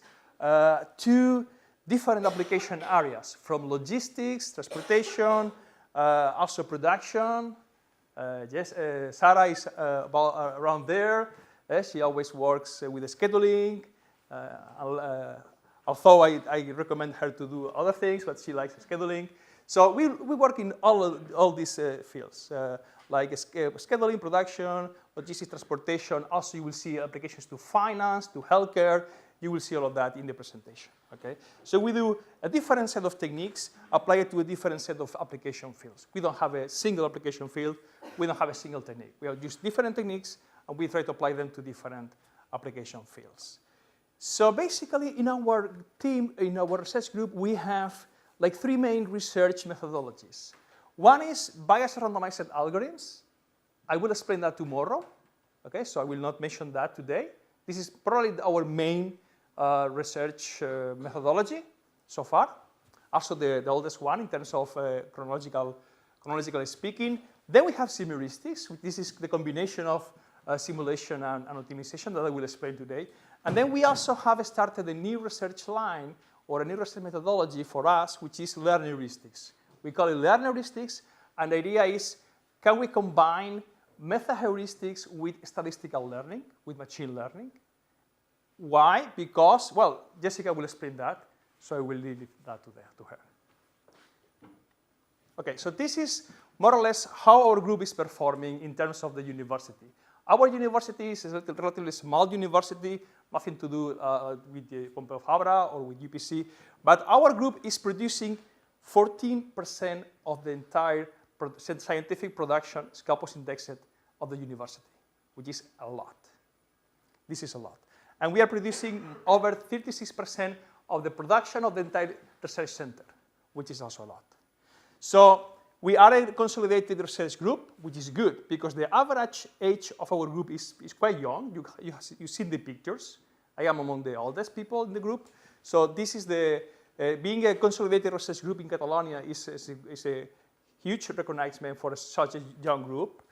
to different application areas, from logistics, transportation, also production. Yes, Sarah is around there. She always works with the scheduling. Although I recommend her to do other things, but she likes scheduling. So we work in all these fields, like scheduling, production, logistics, transportation. Also, you will see applications to finance, to healthcare. You will see all of that in the presentation, okay? So we do a different set of techniques, apply it to a different set of application fields. We don't have a single application field. We don't have a single technique. We use different techniques, and we try to apply them to different application fields. So basically, in our team, in our research group, we have like 3 main research methodologies. One is bias randomized algorithms. I will explain that tomorrow, okay? So I will not mention that today. This is probably our main research methodology so far. Also the oldest one in terms of chronologically speaking. Then we have simiheuristics. This is the combination of simulation and optimization that I will explain today. And then we also have started a new research line or a new research methodology for us, which is learner heuristics. We call it learner heuristics, and the idea is, can we combine meta-heuristics with statistical learning, with machine learning? Why? Because, well, Jessica will explain that, so I will leave that to her. Okay, so this is more or less how our group is performing in terms of the university. Our university is a relatively small university, nothing to do with the Pompeu Fabra or with UPC, but our group is producing 14% of the entire scientific production Scopus indexed of the university, which is a lot. This is a lot. And we are producing over 36% of the production of the entire research center, which is also a lot. So we are a consolidated research group, which is good, because the average age of our group is quite young. You see the pictures. I am among the oldest people in the group. So this is the, being a consolidated research group in Catalonia is a huge recognition for such a young group.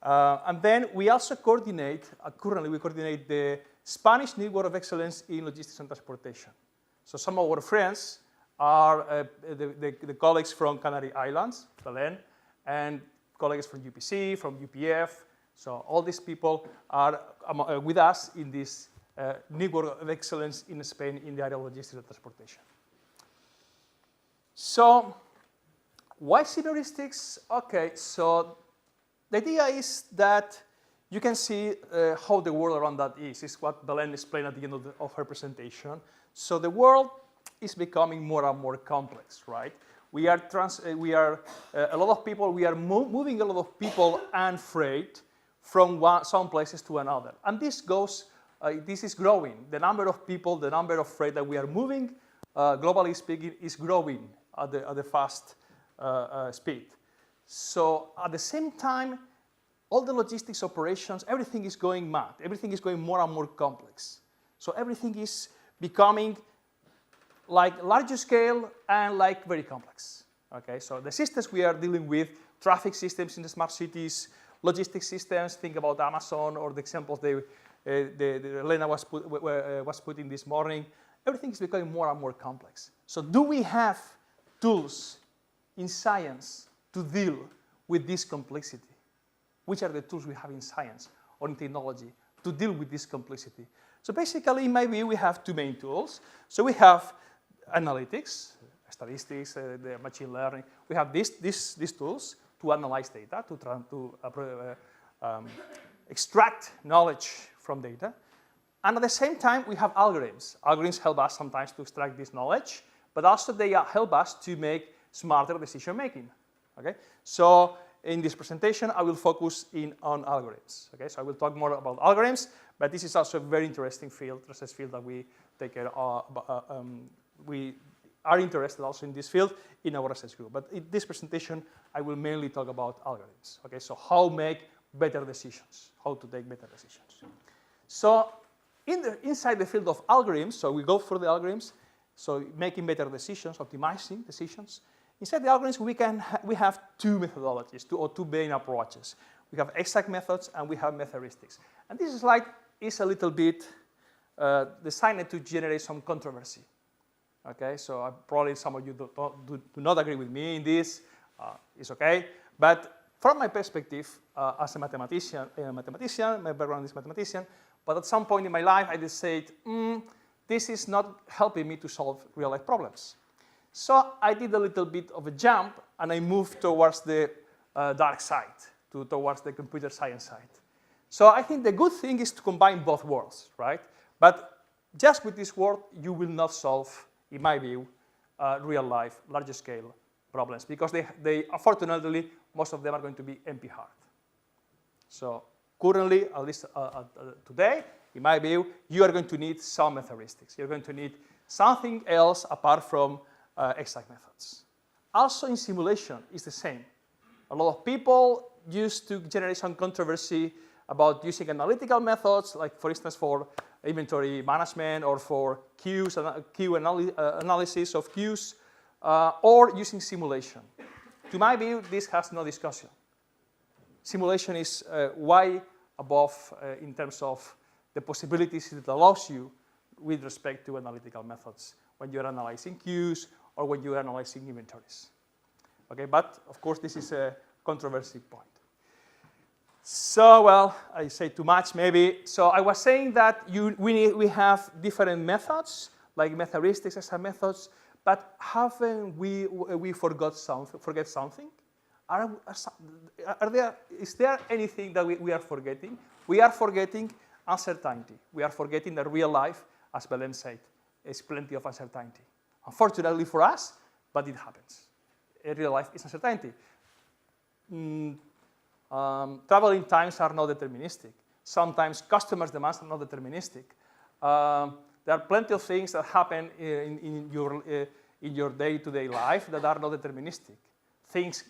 And then we also coordinate, currently we coordinate the Spanish Network of Excellence in Logistics and Transportation. So some of our friends are the colleagues from Canary Islands, Melián, and colleagues from UPC, from UPF. So all these people are with us in this Network of Excellence in Spain in the area of logistics and transportation. So why simiheuristics? Okay, so the idea is that you can see how the world around that is. It's what Belen explained at the end of her presentation. So the world is becoming more and more complex, right? We are a lot of people, we are moving a lot of people and freight from some places to another. And this is growing. The number of people, the number of freight that we are moving, globally speaking, is growing at a fast speed. So at the same time, all the logistics operations, everything is going mad. Everything is going more and more complex. So everything is becoming like larger scale and like very complex. Okay, so the systems we are dealing with, traffic systems in the smart cities, logistics systems, think about Amazon or the examples Elena was putting this morning, everything is becoming more and more complex. So do we have tools in science to deal with this complexity? Which are the tools we have in science or in technology to deal with this complexity? So basically, in my view, we have 2 main tools. So we have analytics, statistics, the machine learning. We have these tools to analyze data, to extract knowledge from data. And at the same time, we have algorithms. Algorithms help us sometimes to extract this knowledge, but also they help us to make smarter decision making. Okay, so in this presentation, I will focus on algorithms. Okay, so I will talk more about algorithms, but this is also a very interesting field, research field that we take care of. We are interested also in this field in our research group. But in this presentation, I will mainly talk about algorithms. Okay, so how make better decisions, how to take better decisions. So inside the field of algorithms, so we go for the algorithms, so making better decisions, optimizing decisions. Inside the algorithms, we have two methodologies, two main approaches. We have exact methods and we have Metaheuristics. And this slide is a little bit designed to generate some controversy. Okay, so probably some of you do not agree with me in this. It's okay, but from my perspective as a mathematician, my background is mathematician, but at some point in my life, I decided, this is not helping me to solve real-life problems. So I did a little bit of a jump, and I moved towards the dark side, towards the computer science side. So I think the good thing is to combine both worlds, right? But just with this world, you will not solve, in my view, real-life, large-scale problems, because they, unfortunately, most of them are going to be NP-hard. So currently, at least today, in my view, you are going to need some Metaheuristics. You're going to need something else apart from exact methods. Also in simulation, it's the same. A lot of people used to generate some controversy about using analytical methods, like for instance for inventory management or for queues, analysis of queues, or using simulation. To my view, this has no discussion. Simulation is way above in terms of the possibilities it allows you with respect to analytical methods when you're analyzing queues or when you're analyzing inventories. Okay, but of course this is a controversy point. So, well, I say too much maybe. So I was saying that we have different methods, like Metaheuristics as methods, but haven't we forget something? Is there anything that we are forgetting? We are forgetting uncertainty. We are forgetting that real life, as Belén said, is plenty of uncertainty. Unfortunately for us, but it happens. Real life is uncertainty. Traveling times are not deterministic. Sometimes customers' demands are not deterministic. There are plenty of things that happen in your day-to-day life that are not deterministic. Things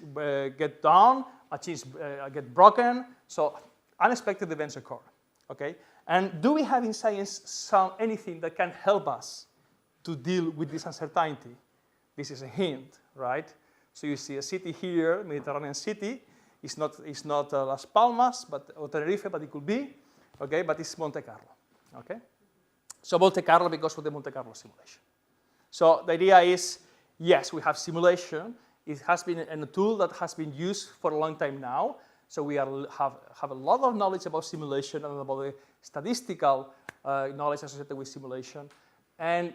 get done, machines get broken, so unexpected events occur. Okay? And do we have in science anything that can help us to deal with this uncertainty? This is a hint, right? So you see a city here, Mediterranean city. It's not Las Palmas, or Tenerife, but it could be. Okay, but it's Monte Carlo. Okay, so Monte Carlo because of the Monte Carlo simulation. So the idea is, yes, we have simulation. It has been a tool that has been used for a long time now. So we have a lot of knowledge about simulation and about the statistical knowledge associated with simulation. And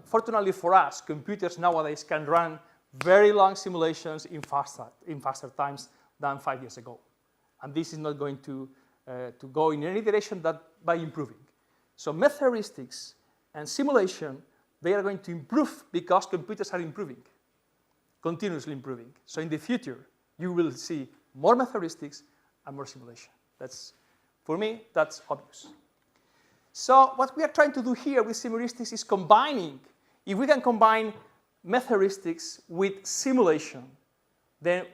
fortunately for us, computers nowadays can run very long simulations in faster times than 5 years ago. And this is not going to go in any direction but by improving. So Metaheuristics and simulation, they are going to improve because computers are improving, continuously improving. So in the future, you will see more Metaheuristics and more simulation. For me, that's obvious. So what we are trying to do here with Metaheuristics is combining. If we can combine Metaheuristics with simulation, then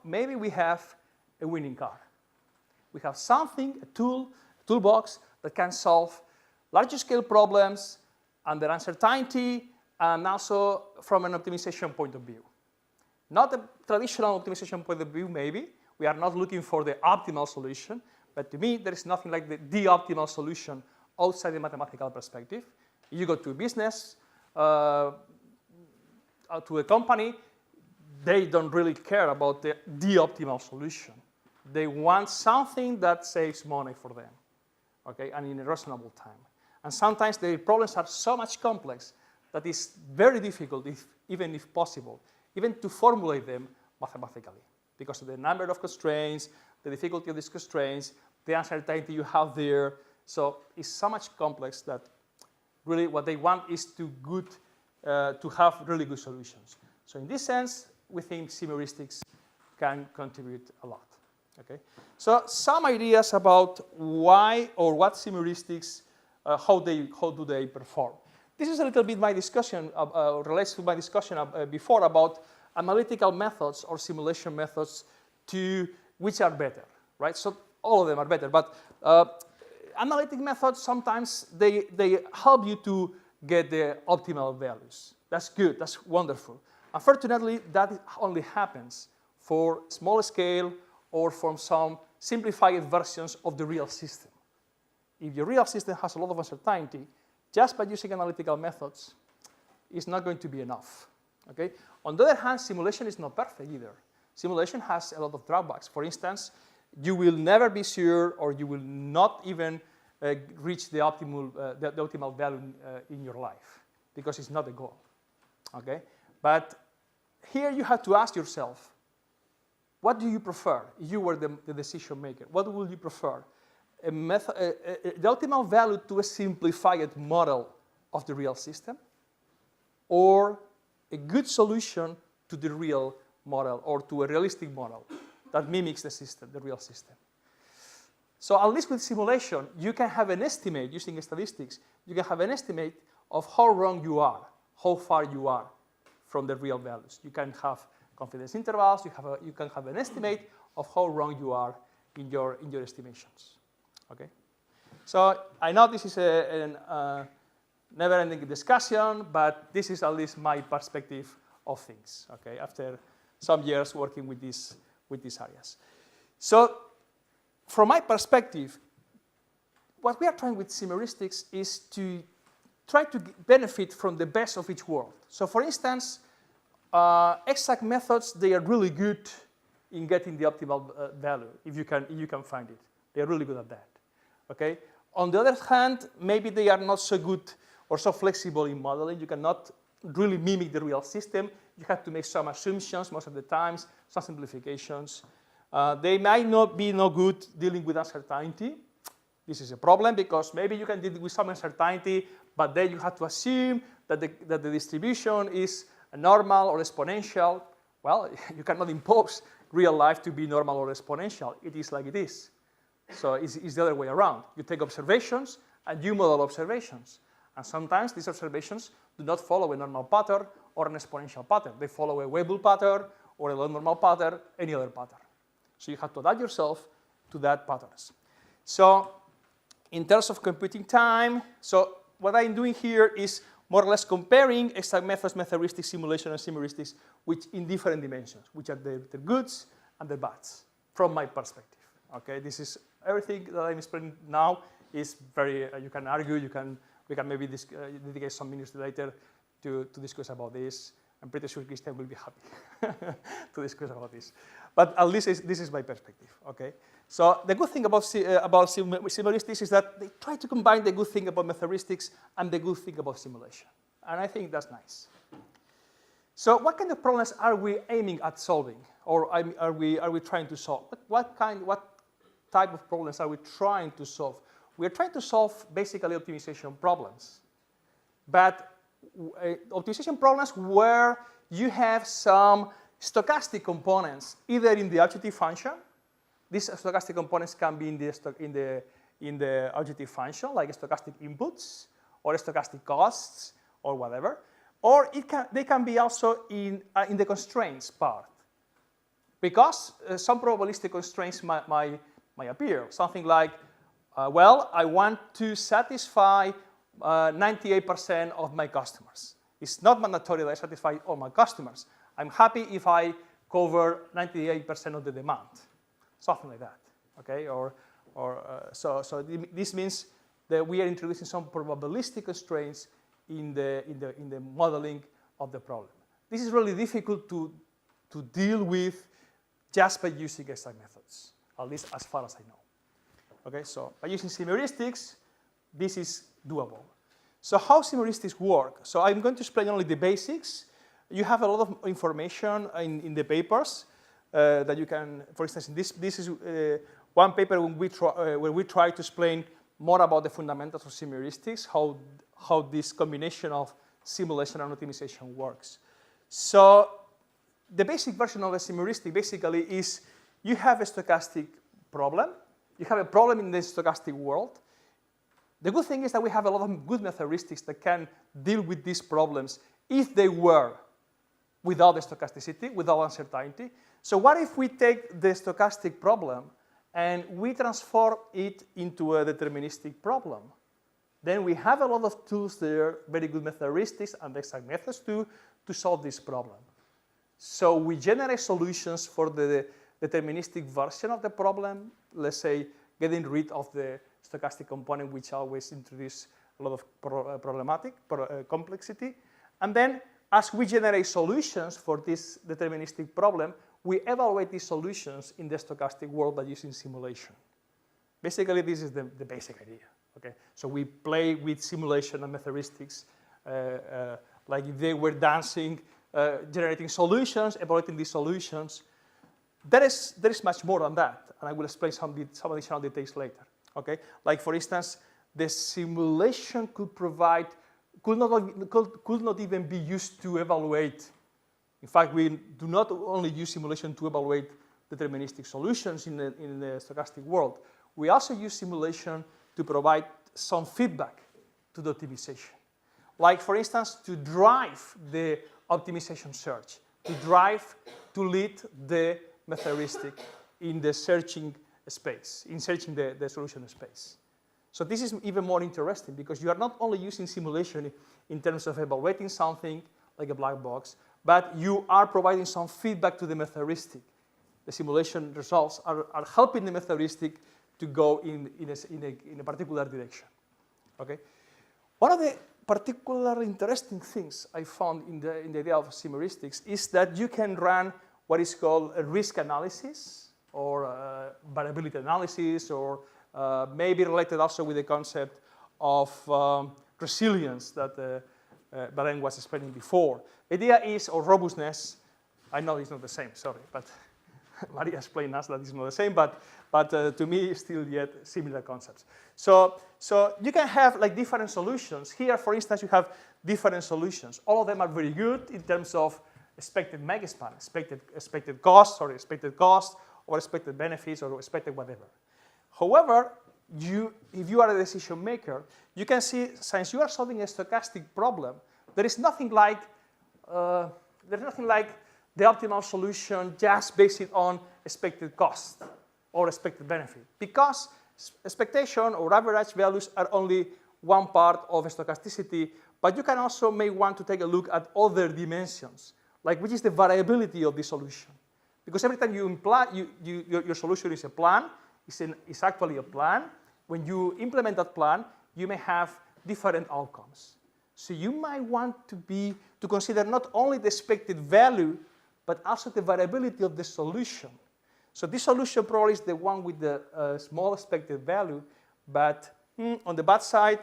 maybe we have a winning car. We have something, a toolbox that can solve larger scale problems under uncertainty and also from an optimization point of view. Not a traditional optimization point of view, maybe. We are not looking for the optimal solution, but to me, there is nothing like the optimal solution outside the mathematical perspective. You go to a business, to a company, they don't really care about the optimal solution. They want something that saves money for them, okay, and in a reasonable time. And sometimes the problems are so much complex that it's very difficult, even if possible, even to formulate them mathematically because of the number of constraints, the difficulty of these constraints, the uncertainty you have there. So it's so much complex that really what they want is to to have really good solutions. So in this sense, we think heuristics can contribute a lot. Okay? So some ideas about why or what heuristics, how do they perform. This is a little bit my discussion, relates to my discussion before about analytical methods or simulation methods to which are better, right? So all of them are better, but analytic methods, sometimes they help you to get the optimal values. That's good, that's wonderful. Unfortunately, that only happens for small scale or from some simplified versions of the real system. If your real system has a lot of uncertainty, just by using analytical methods, it's not going to be enough. Okay? On the other hand, simulation is not perfect either. Simulation has a lot of drawbacks. For instance, you will never be sure, or you will not even reach the optimal value in your life, because it's not the goal. Okay? But here you have to ask yourself, what do you prefer? You were the decision maker. What would you prefer? The optimal value to a simplified model of the real system, or a good solution to the real model, or to a realistic model that mimics the system, the real system. So at least with simulation, you can have an estimate, using statistics, you can have an estimate of how wrong you are, how far you are from the real values. You can have confidence intervals, you can have an estimate of how wrong you are in your estimations. Okay? So I know this is a never-ending discussion, but this is at least my perspective of things, okay, after some years working with these areas. So from my perspective, what we are trying with heuristics is to try to benefit from the best of each world. So for instance, exact methods, they are really good in getting the optimal value, if you can find it. They are really good at that, okay? On the other hand, maybe they are not so good or so flexible in modeling. You cannot really mimic the real system. You have to make some assumptions most of the times, some simplifications. They might not be no good dealing with uncertainty. This is a problem because maybe you can deal with some uncertainty, but then you have to assume that the distribution is normal or exponential. Well, you cannot impose real life to be normal or exponential. It is like it is. So it's the other way around. You take observations and you model observations. And sometimes these observations do not follow a normal pattern or an exponential pattern. They follow a Weibull pattern or a normal pattern, any other pattern. So you have to adapt yourself to that patterns. So in terms of computing time, so what I'm doing here is more or less comparing exact methods, Metaheuristics, simulation, and heuristics, which in different dimensions, which are the goods and the bads, from my perspective. Okay, this is everything that I'm explaining now is very, you can argue, we can maybe dedicate some minutes later to discuss about this. I'm pretty sure Christian will be happy to discuss about this. But at least this is my perspective, okay? So the good thing about heuristics is that they try to combine the good thing about Metaheuristics and the good thing about simulation. And I think that's nice. So what kind of problems are we aiming at solving? Or are we trying to solve? What type of problems are we trying to solve? We're trying to solve basically optimization problems. But optimization problems where you have some stochastic components, either in the objective function. These stochastic components can be in the objective function, like stochastic inputs or stochastic costs or whatever. Or they can be also in the constraints part. Because some probabilistic constraints might appear. Something like, well, I want to satisfy 98% of my customers. It's not mandatory that I satisfy all my customers. I'm happy if I cover 98% of the demand, something like that. Okay, so this means that we are introducing some probabilistic constraints in the modeling of the problem. This is really difficult to deal with just by using exact methods, at least as far as I know. Okay, so by using heuristics, this is doable. So how heuristics work? So I'm going to explain only the basics. You have a lot of information in the papers that you can, for instance, this is one paper where we try to explain more about the fundamentals of heuristics, how this combination of simulation and optimization works. So the basic version of a heuristic basically is you have a stochastic problem. You have a problem in the stochastic world. The good thing is that we have a lot of good heuristics that can deal with these problems if they were without the stochasticity, without uncertainty. So what if we take the stochastic problem and we transform it into a deterministic problem? Then we have a lot of tools there, very good heuristics and exact methods too, to solve this problem. So we generate solutions for the deterministic version of the problem, let's say getting rid of the stochastic component, which always introduce a lot of complexity. And then as we generate solutions for this deterministic problem, we evaluate these solutions in the stochastic world by using simulation. Basically, this is the basic idea. Okay? So we play with simulation and heuristics, like if they were dancing, generating solutions, evaluating these solutions. There is much more than that, and I will explain some additional details later. Okay? Like for instance, the simulation could not even be used to evaluate. In fact, we do not only use simulation to evaluate deterministic solutions in the stochastic world. We also use simulation to provide some feedback to the optimization. Like for instance, to drive the optimization search, to lead the heuristic in the searching space, in searching the solution space. So this is even more interesting because you are not only using simulation in terms of evaluating something like a black box, but you are providing some feedback to the heuristic. The simulation results are helping the heuristic to go in a particular direction. Okay? One of the particularly interesting things I found in the idea of heuristics is that you can run what is called a risk analysis or variability analysis, or maybe related also with the concept of resilience that Melián was explaining before. The idea is, or robustness, I know it's not the same, sorry, but Maria explained us that it's not the same, but to me, it's still yet similar concepts. So you can have like different solutions. Here, for instance, you have different solutions. All of them are very good in terms of expected megaspan, expected costs, or expected benefits, or expected whatever. However, if you are a decision maker, you can see, since you are solving a stochastic problem, there is nothing like the optimal solution just based on expected cost or expected benefit, because expectation or average values are only one part of stochasticity, but you can also may want to take a look at other dimensions, like which is the variability of the solution. Because every time you imply your solution is a plan, it's actually a plan. When you implement that plan, you may have different outcomes. So you might want to consider not only the expected value, but also the variability of the solution. So this solution probably is the one with the small expected value, but on the bad side,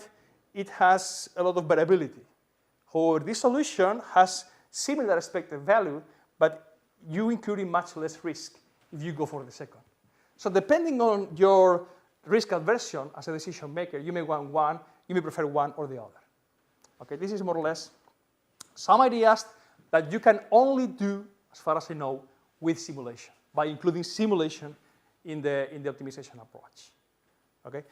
it has a lot of variability. However, this solution has similar expected value, but you incurring much less risk if you go for the second. So depending on your risk aversion as a decision maker, you may want one, you may prefer one or the other. Okay, this is more or less some ideas that you can only do, as far as I know, with simulation, by including simulation in the optimization approach. Okay,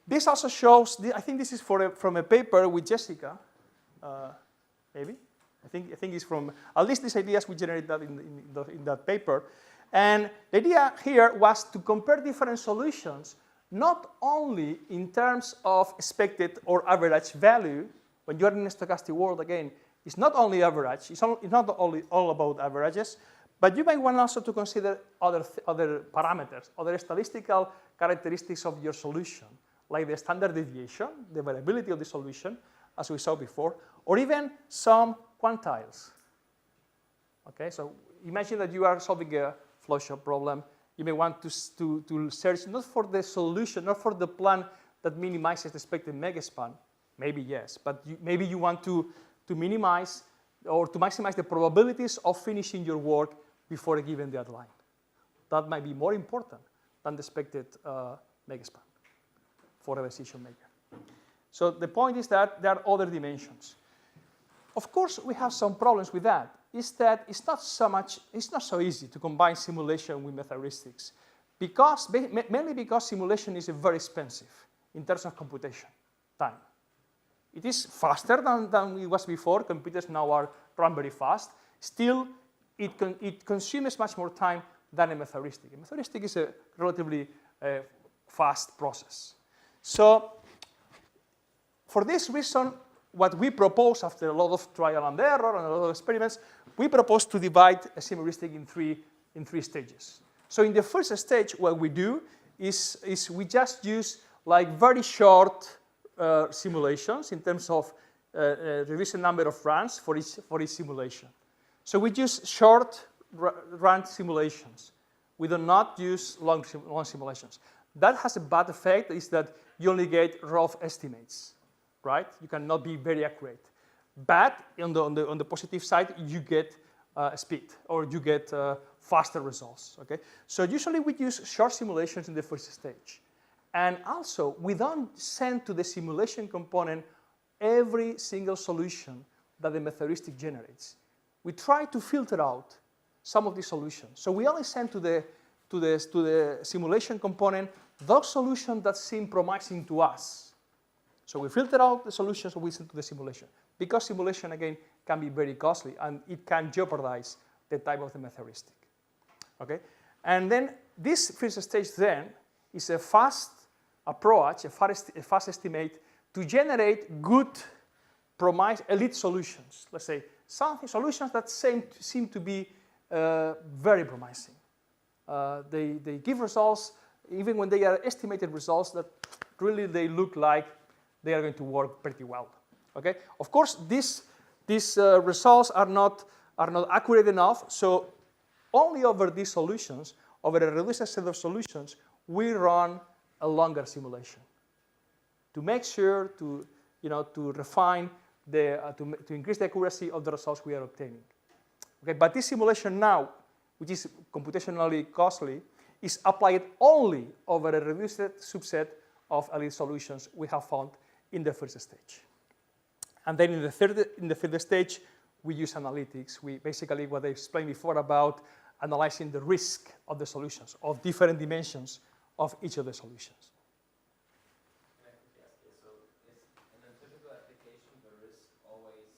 this also shows. I think this is from a paper with Jessica, maybe. I think it's from at least these ideas we generated that in that paper, and the idea here was to compare different solutions, not only in terms of expected or average value. When you're in a stochastic world, again, it's not only average, it's not only all about averages, but you might want also to consider other parameters, other statistical characteristics of your solution, like the standard deviation, the variability of the solution, as we saw before, or even some quantiles. Okay, so imagine that you are solving a flowchart problem. You may want to search not for the solution, not for the plan that minimizes the expected megaspan. Maybe yes, but maybe you want to minimize or to maximize the probabilities of finishing your work before a given deadline. That might be more important than the expected megaspan for a decision maker. So the point is that there are other dimensions. of course, we have some problems with that. Is that it's not so easy to combine simulation with Metaheuristics, mainly because simulation is very expensive in terms of computation time. It is faster than it was before. Computers now run very fast. Still, it consumes much more time than a Metahuristic. A Metahuristic is a relatively fast process. So, for this reason, what we propose after a lot of trial and error and a lot of experiments, we propose to divide a simheuristic in three stages. So in the first stage, what we do is we just use like very short simulations in terms of reduce the number of runs for each simulation. So we use short run simulations. We do not use long simulations. That has a bad effect, is that you only get rough estimates, right? You cannot be very accurate. But on the positive side, you get speed, or you get faster results, okay? So usually we use short simulations in the first stage. And also, we don't send to the simulation component every single solution that the Metahuristic generates. We try to filter out some of these solutions. So we only send to the simulation component those solutions that seem promising to us. So we filter out the solutions we send to the simulation, because simulation, again, can be very costly, and it can jeopardize the type of the Metahuristic. Okay? And then this first stage then is a fast approach, a fast estimate to generate good elite solutions. Let's say solutions that seem to be very promising. They give results, even when they are estimated results, that really they look like they are going to work pretty well. Okay? Of course, these results are not accurate enough, so only over these solutions, over a reduced set of solutions, we run a longer simulation to make sure to refine to increase the accuracy of the results we are obtaining. Okay, but this simulation now, which is computationally costly, is applied only over a reduced subset of elite solutions we have found in the first stage. And then in the third stage, we use analytics. We basically, what I explained before about analyzing the risk of the solutions, of different dimensions of each of the solutions. Can I quickly ask you, so is in a typical application the risk always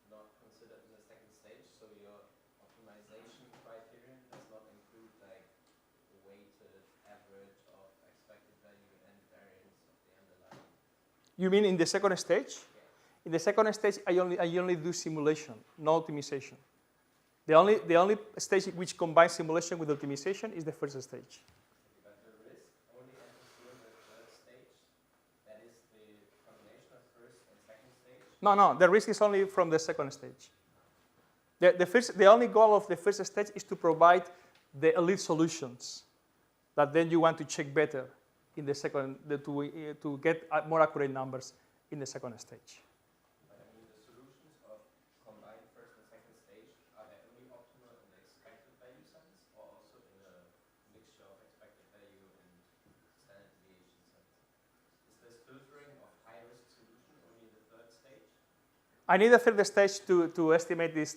not considered in the second stage, so your optimization criterion does not include like the weighted average of expected value and variance of the underlying? You mean in the second stage? Yeah. In the second stage, I only do simulation, no optimization. The only stage which combines simulation with optimization is the first stage. But the risk only enters during the third stage? That is the combination of first and second stage? No, the risk is only from the second stage. The only goal of the first stage is to provide the elite solutions that then you want to check better in the second, to get more accurate numbers in the second stage. But I mean, the solutions of combined first and second stage, are they only optimal in the expected value sense, or also in a mixture of expected value and standard deviation sense? Is this filtering of high-risk solution only in the third stage? I need a third stage to estimate this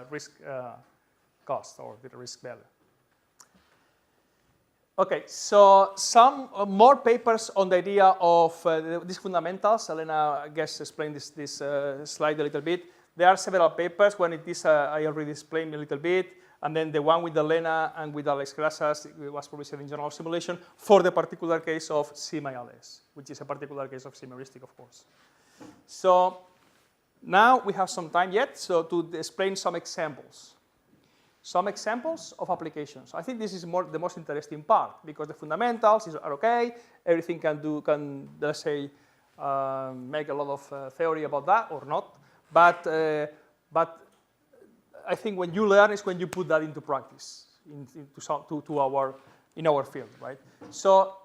risk cost, or the risk value. Okay, so some more papers on the idea of these fundamentals. Elena, I guess, explained this slide a little bit. There are several papers. One it is I already explained a little bit, and then the one with Elena and with Alex Grasas was published in Journal of Simulation for the particular case of SIMA-LS, which is a particular case of simheuristic, of course. So now we have some time yet, so to explain some examples. Some examples of applications. I think this is the most interesting part, because the fundamentals are okay. Everything can let's say, make a lot of theory about that or not. But I think when you learn is when you put that into practice in our field, right? So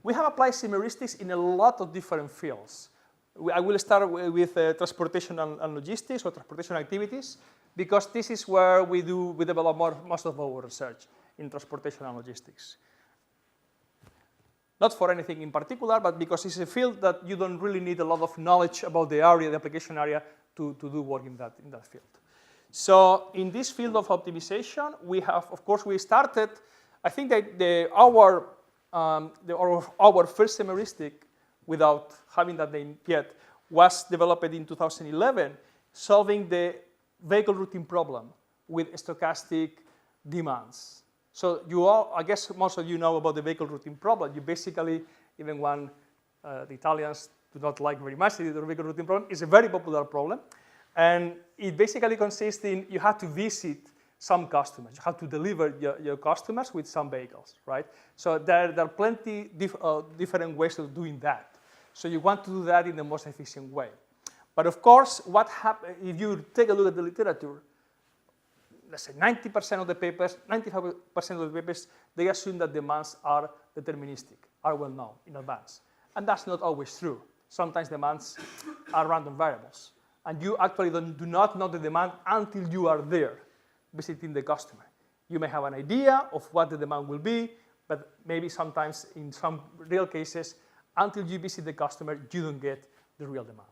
we have applied simheuristics in a lot of different fields. I will start with transportation and logistics, or transportation activities, because this is where we develop most of our research in transportation and logistics. Not for anything in particular, but because it's a field that you don't really need a lot of knowledge about the area, the application area, to do work in that field. So in this field of optimization, we have, of course, we started, I think that our first heuristic, without having that name yet, was developed in 2011, solving the vehicle routing problem with stochastic demands. So you all, I guess most of you know about the vehicle routing problem. You basically, even when the Italians do not like very much the vehicle routing problem, it's a very popular problem. And it basically consists in you have to visit some customers. You have to deliver your customers with some vehicles, right? So there are plenty different ways of doing that. So you want to do that in the most efficient way. But of course, what happens if you take a look at the literature, let's say 90% of the papers, 95% of the papers, they assume that demands are deterministic, are well known in advance. And that's not always true. Sometimes demands are random variables. And you actually do not know the demand until you are there visiting the customer. You may have an idea of what the demand will be, but maybe sometimes in some real cases, until you visit the customer, you don't get the real demand.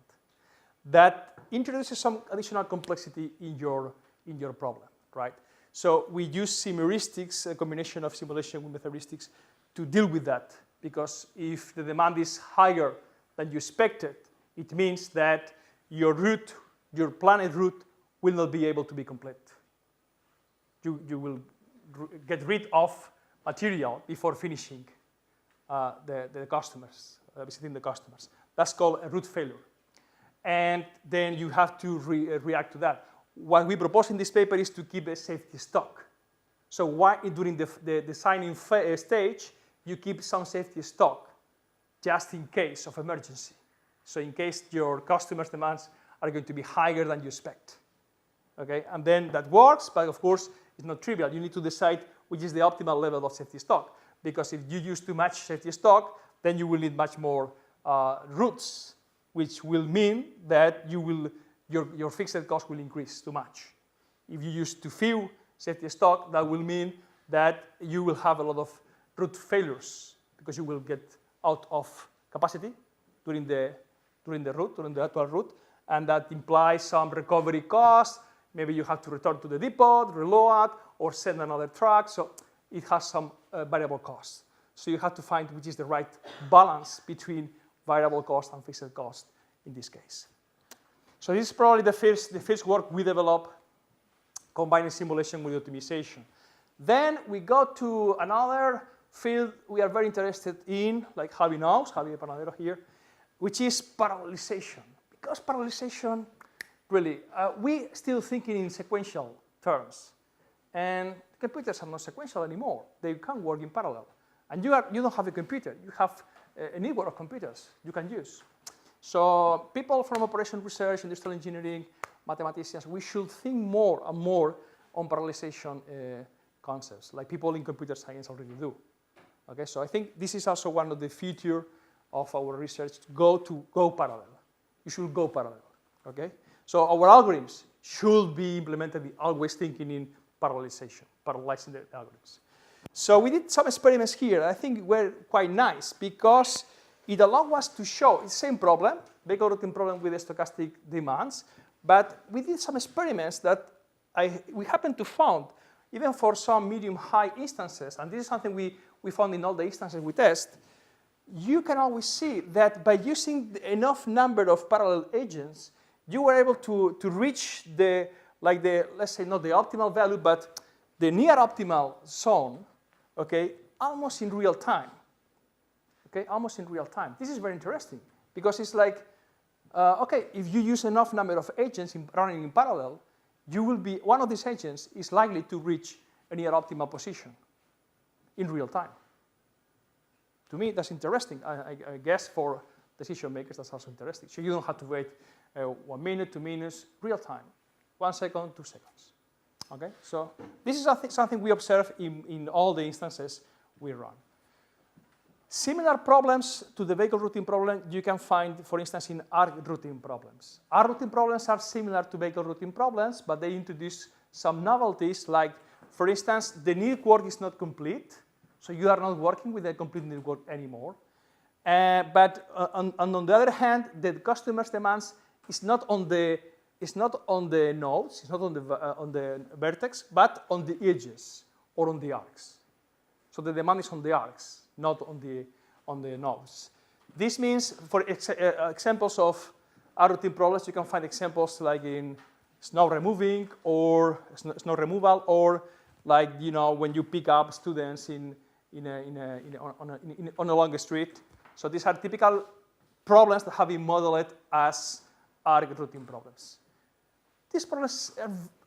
That introduces some additional complexity in your problem, right? So we use heuristics, a combination of simulation with heuristics, to deal with that, because if the demand is higher than you expected, it means that your route, your planned route, will not be able to be complete. You will get rid of material before finishing the customers, visiting the customers. That's called a route failure. And then you have to react to that. What we propose in this paper is to keep a safety stock. So why, during the designing stage, you keep some safety stock just in case of emergency. So in case your customers' demands are going to be higher than you expect. Okay, and then that works, but of course, it's not trivial. You need to decide which is the optimal level of safety stock. Because if you use too much safety stock, then you will need much more routes, which will mean that your fixed cost will increase too much. If you use too few safety stock, that will mean that you will have a lot of route failures because you will get out of capacity during the actual route, and that implies some recovery costs. Maybe you have to return to the depot, reload, or send another truck. So it has some variable costs. So you have to find which is the right balance between variable cost and fixed cost in this case. So this is probably the first work we developed combining simulation with optimization. Then we go to another field we are very interested in, like Javi knows, Javi Panadero here, which is parallelization. Because parallelization, really, we still thinking in sequential terms. And computers are not sequential anymore. They can't work in parallel. And you don't have a computer. You have a network of computers you can use. So people from operation research, industrial engineering, mathematicians, we should think more and more on parallelization concepts, like people in computer science already do. Okay, so I think this is also one of the future of our research, to go parallel. You should go parallel, okay? So our algorithms should be implemented always thinking in parallelization, parallelizing the algorithms. So we did some experiments here. I think were quite nice because it allowed us to show the same problem, vehicle routing problem with stochastic demands, but we did some experiments that we happened to find, even for some medium-high instances, and this is something we found in all the instances we test, you can always see that by using enough number of parallel agents, you were able to reach let's say not the optimal value, but the near optimal zone, okay, almost in real time. Okay, almost in real time. This is very interesting because it's like, okay, if you use enough number of agents running in parallel, you will be, one of these agents is likely to reach a near optimal position in real time. To me, that's interesting. I guess for decision makers, that's also interesting. So you don't have to wait 1 minute, 2 minutes, real time, 1 second, 2 seconds. Okay, so this is something we observe in all the instances we run. Similar problems to the vehicle routing problem you can find, for instance, in arc routing problems. Arc routing problems are similar to vehicle routing problems, but they introduce some novelties, like, for instance, the network is not complete, so you are not working with a complete network anymore. But on the other hand, the customer's demands is not on the is not on the nodes, it's not on the vertex, but on the edges or on the arcs. So the demand is on the arcs, not on the nodes. This means, for examples of routine problems, you can find examples like in snow removing or snow removal, or like when you pick up students on a long street. So these are typical problems that have been modeled as arc routine problems. These problems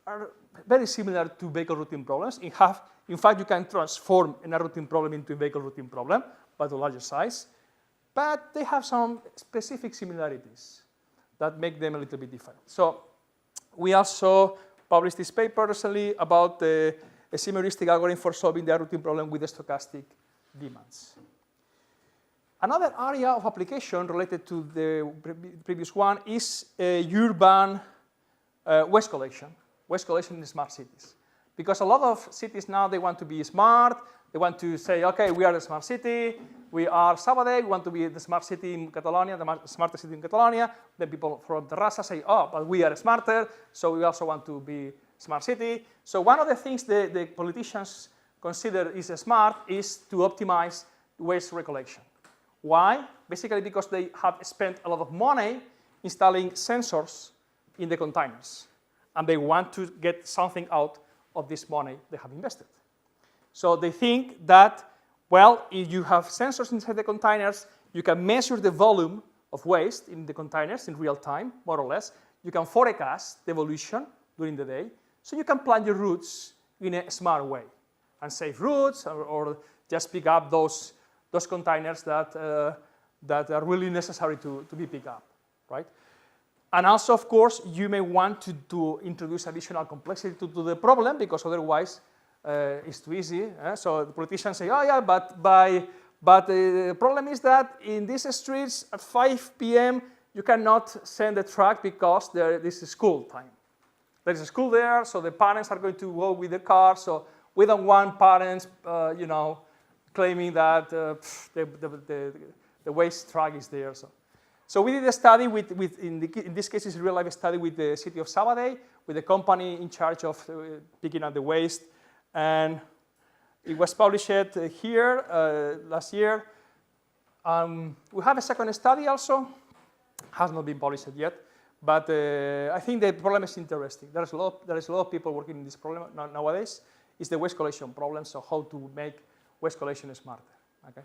are very similar to vehicle routine problems. In fact, you can transform a routine problem into a vehicle routine problem, but a larger size. But they have some specific similarities that make them a little bit different. So we also published this paper recently about a semi-heuristic algorithm for solving the routine problem with the stochastic demands. Another area of application related to the previous one is urban waste collection in smart cities. Because a lot of cities now, they want to be smart. They want to say, okay, we are a smart city. We are Sabadell. We want to be the smart city in Catalonia, the smartest city in Catalonia. Then people from Terrassa say, oh, but we are smarter, so we also want to be smart city. So one of the things the politicians consider is smart is to optimize waste recollection. Why? Basically because they have spent a lot of money installing sensors in the containers, and they want to get something out of this money they have invested. So they think that, well, if you have sensors inside the containers, you can measure the volume of waste in the containers in real time, more or less. You can forecast the evolution during the day, so you can plan your routes in a smart way and save routes, or just pick up those containers that are really necessary to be picked up, right? And also, of course, you may want to introduce additional complexity to the problem, because otherwise it's too easy. So the politicians say, oh yeah, but the problem is that in these streets at 5 p.m. you cannot send a truck because this is school time. There is a school there, so the parents are going to go with the car. So we don't want parents, claiming that the waste truck is there. So we did a study in this case, it's a real life study with the city of Sabadell, with the company in charge of picking up the waste. And it was published here last year. We have a second study also, has not been published yet, but I think the problem is interesting. There is a lot of people working in this problem nowadays. It's the waste collection problem, so how to make waste collection smarter, okay?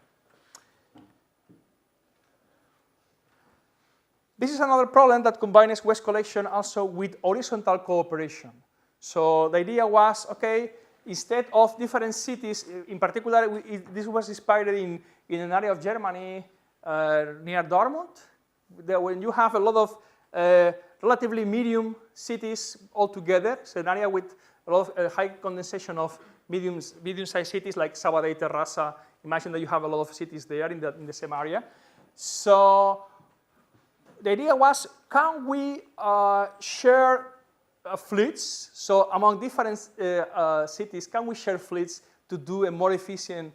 This is another problem that combines waste collection also with horizontal cooperation. So the idea was, okay, instead of different cities, in particular, this was inspired in an area of Germany near Dortmund, when you have a lot of relatively medium cities all together, it's an area with a lot of high condensation of medium-sized cities like Sabadell, Terrassa. Imagine that you have a lot of cities there in the same area. So the idea was, can we share fleets? So among different cities, can we share fleets to do in a more efficient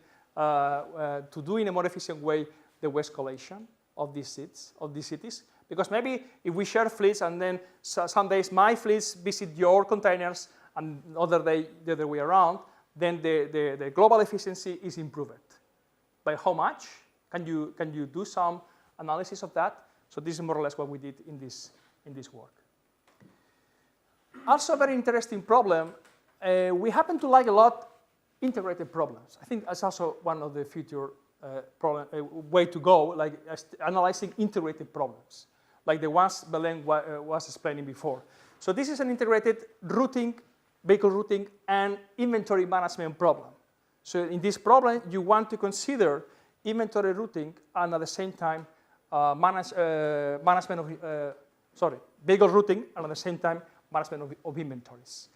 way the waste collection of these cities? Because maybe if we share fleets and then some days my fleets visit your containers and other day the other way around, then the global efficiency is improved. By how much? Can you do some analysis of that? So this is more or less what we did in this work. Also a very interesting problem. We happen to like a lot integrated problems. I think that's also one of the future way to go, like analyzing integrated problems, like the ones Belén was explaining before. So this is an integrated routing, vehicle routing, and inventory management problem. So in this problem, you want to consider inventory routing and at the same time vehicle routing, and at the same time management of inventories.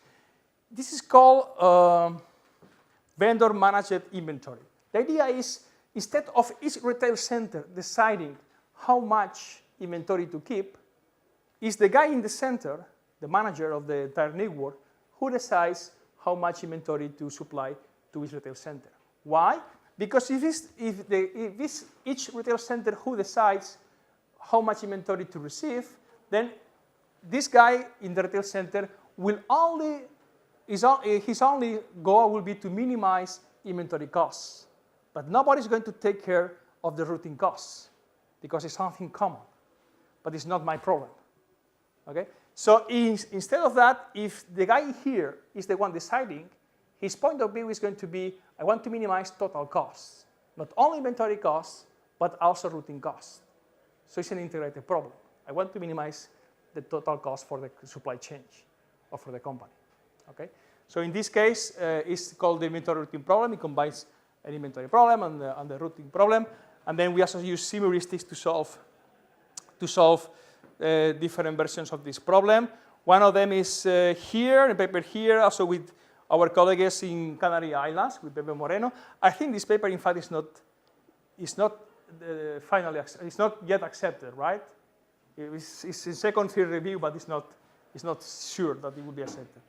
This is called vendor managed inventory. The idea is, instead of each retail center deciding how much inventory to keep, is the guy in the center, the manager of the entire network, who decides how much inventory to supply to each retail center. Why? Because if it's each retail center who decides how much inventory to receive, then this guy in the retail center will only, his only goal will be to minimize inventory costs. But nobody's going to take care of the routing costs because it's something common. But it's not my problem. Okay? So instead of that, if the guy here is the one deciding, his point of view is going to be, I want to minimize total costs. Not only inventory costs, but also routing costs. So it's an integrated problem. I want to minimize the total cost for the supply chain or for the company. Okay? So in this case, it's called the inventory routing problem. It combines an inventory problem and the routing problem. And then we also use sim heuristics to solve different versions of this problem. One of them is here, a paper here, also with our colleagues in Canary Islands, with Pepe Moreno. I think this paper, in fact, is not yet accepted, right? It's in second field review, but it's not sure that it will be accepted.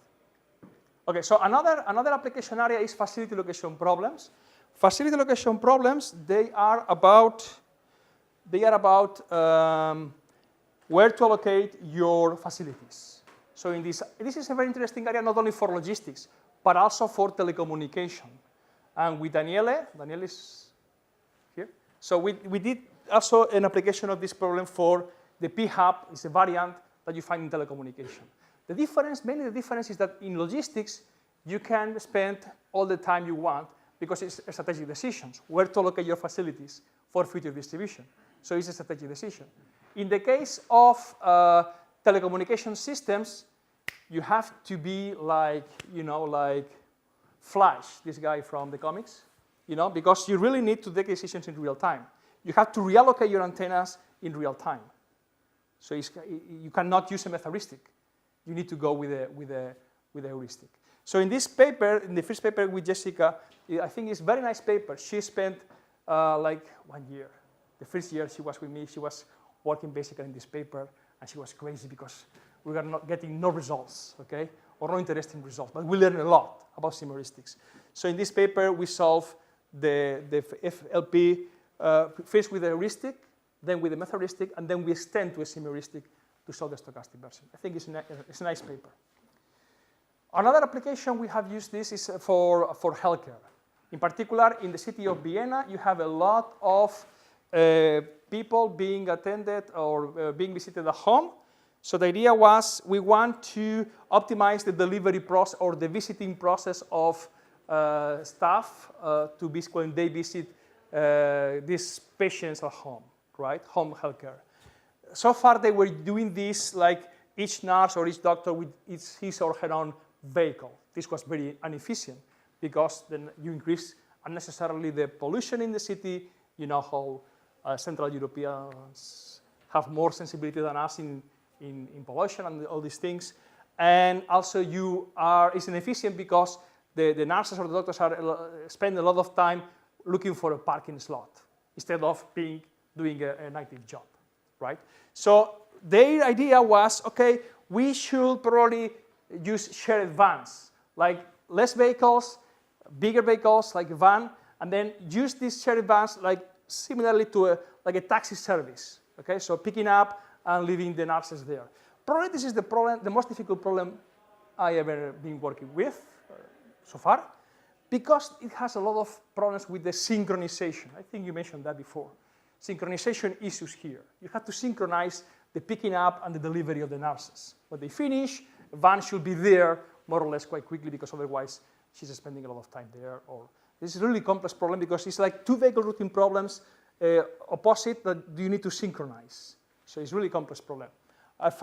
Okay, so another application area is facility location problems. Facility location problems, they are about where to allocate your facilities. So this is a very interesting area, not only for logistics, but also for telecommunication. And with Daniele is here. So we did also an application of this problem for the P-hub. It's a variant that you find in telecommunication. Mainly the difference is that in logistics, you can spend all the time you want because it's a strategic decision, where to allocate your facilities for future distribution. So it's a strategic decision. In the case of telecommunication systems, you have to be like, like Flash, this guy from the comics, because you really need to take decisions in real time. You have to reallocate your antennas in real time. So you cannot use a method-heuristic. You need to go with a heuristic. So in this paper, in the first paper with Jessica, I think it's a very nice paper. She spent like 1 year. The first year she was with me, she was working basically in this paper, and she was crazy because we were not getting no results, okay, or no interesting results. But we learned a lot about sim heuristics. So in this paper, we solve the FLP first with a heuristic, then with a method heuristic, and then we extend to a sim heuristic to solve the stochastic version. I think it's a nice paper. Another application we have used this is for healthcare. In particular, in the city of Vienna, you have a lot of people being attended or being visited at home. So the idea was we want to optimize the delivery process or the visiting process of staff to basically when they visit these patients at home, right? Home healthcare. So far, they were doing this like each nurse or each doctor with his or her own vehicle. This was very inefficient because then you increase unnecessarily the pollution in the city. You know how Central Europeans have more sensibility than us in pollution and all these things. And also it's inefficient because the nurses or the doctors spend a lot of time looking for a parking slot instead of doing an active job, right? So their idea was, okay, we should probably use shared vans, like less vehicles, bigger vehicles like a van, and then use these shared vans like similarly to like a taxi service, okay? So picking up and leaving the nurses there. Probably this is the most difficult problem I ever been working with so far, because it has a lot of problems with the synchronization. I think you mentioned that before. Synchronization issues here. You have to synchronize the picking up and the delivery of the nurses. When they finish, a van should be there more or less quite quickly because otherwise she's spending a lot of time there. Or this is a really complex problem because it's like two vehicle routing problems opposite that you need to synchronize. So it's a really complex problem.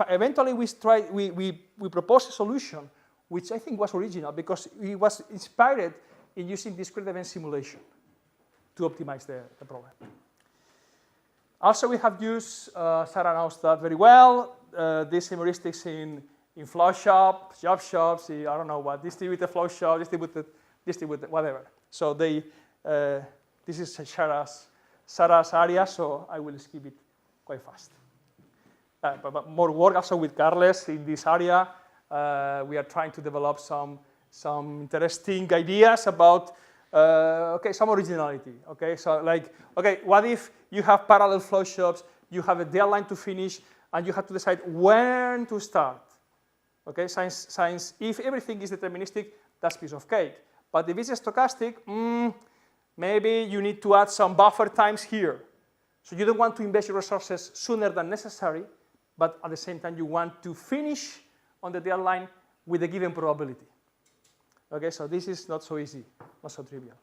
Eventually we proposed a solution which I think was original because it was inspired in using discrete event simulation to optimize the problem. Also, we have used, Sarah knows that very well, these heuristics in flow shops, job shops, I don't know what, distributed flow shop, distributed whatever. So this is Sarah's area, so I will skip it quite fast. But more work also with Carles in this area. We are trying to develop some interesting ideas about some originality. Okay, so like, okay, what if you have parallel flow shops, you have a deadline to finish, and you have to decide when to start. Okay, science, if everything is deterministic, that's piece of cake. But if it's stochastic, maybe you need to add some buffer times here. So you don't want to invest your resources sooner than necessary, but at the same time, you want to finish on the deadline with a given probability. Okay, so this is not so easy, not so trivial.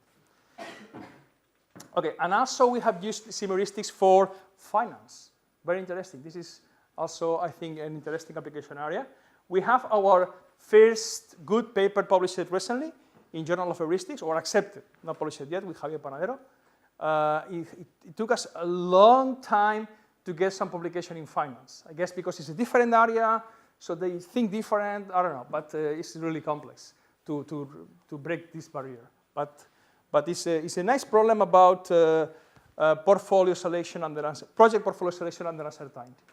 Okay, and also we have used heuristics for finance. Very interesting. This is also, I think, an interesting application area. We have our first good paper published recently in Journal of Heuristics, or accepted, not published yet, with Javier Panadero. It took us a long time to get some publication in finance. I guess because it's a different area, so they think different, I don't know, but it's really complex to break this barrier. But it's a nice problem about portfolio selection under project portfolio selection under uncertainty.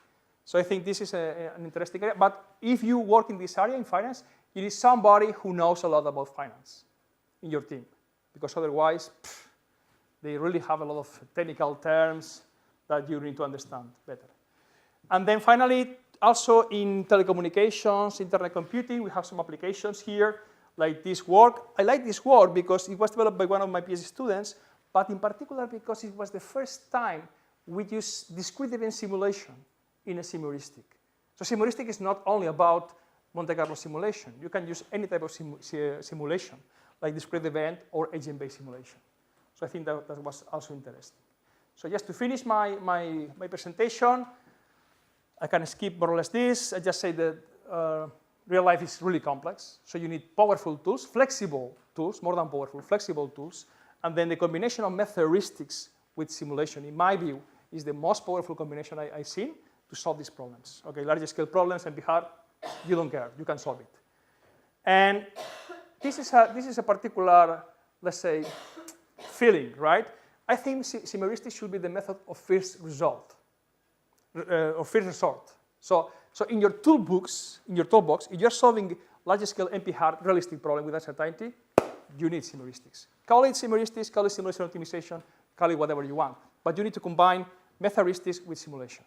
So I think this is an interesting area. But if you work in this area in finance, you need somebody who knows a lot about finance in your team, because otherwise, they really have a lot of technical terms that you need to understand better. And then finally, also in telecommunications, internet computing, we have some applications here, like this work. I like this work because it was developed by one of my PhD students, but in particular because it was the first time we used discrete event simulation in a heuristic. So heuristic is not only about Monte Carlo simulation. You can use any type of simulation, like discrete event or agent-based simulation. So I think that was also interesting. So just to finish my presentation, I can skip more or less this. I just say that real life is really complex. So you need powerful tools, flexible tools, more than powerful, flexible tools. And then the combination of Metaheuristics with simulation, in my view, is the most powerful combination I've seen to solve these problems. Okay, large scale problems and be hard, you don't care, you can solve it. And this is a particular, let's say, feeling, right? I think heuristics should be the method of first result, or first resort. So in your toolbox, if you're solving large scale NP-hard realistic problem with uncertainty, you need heuristics. Call it heuristics, call it simulation optimization, call it whatever you want. But you need to combine Metaheuristics with simulation.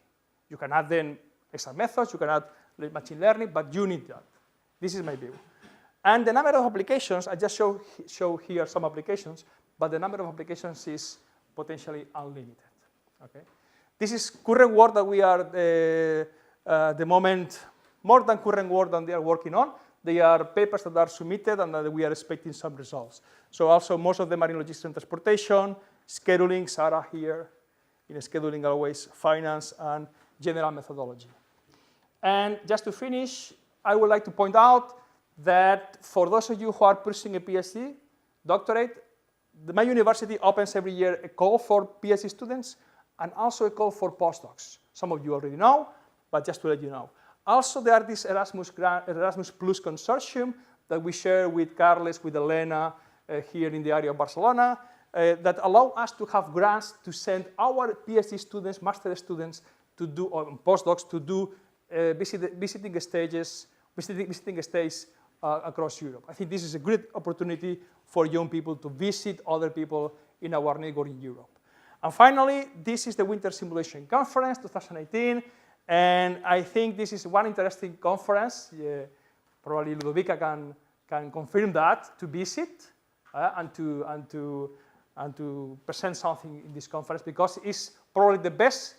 You can add then extra methods, you can add machine learning, but you need that. This is my view. And the number of applications, I just show here some applications, but the number of applications is potentially unlimited. Okay? This is current work that we are, the moment, more than current work that they are working on. They are papers that are submitted and that we are expecting some results. So also most of them are in logistics and transportation, scheduling, Sarah here, in scheduling always, finance, and general methodology. And just to finish, I would like to point out that for those of you who are pursuing a PhD, doctorate, my university opens every year a call for PhD students and also a call for postdocs. Some of you already know, but just to let you know. Also, there are this Erasmus Plus consortium that we share with Carlo, with Elena, here in the area of Barcelona, that allow us to have grants to send our PhD students, master students, to do, or postdocs, to do visiting stages across Europe. I think this is a great opportunity for young people to visit other people in our neighboring Europe. And finally, this is the Winter Simulation Conference 2018, and I think this is one interesting conference. Probably Ludovica can confirm that, to visit and to present something in this conference, because it's probably the best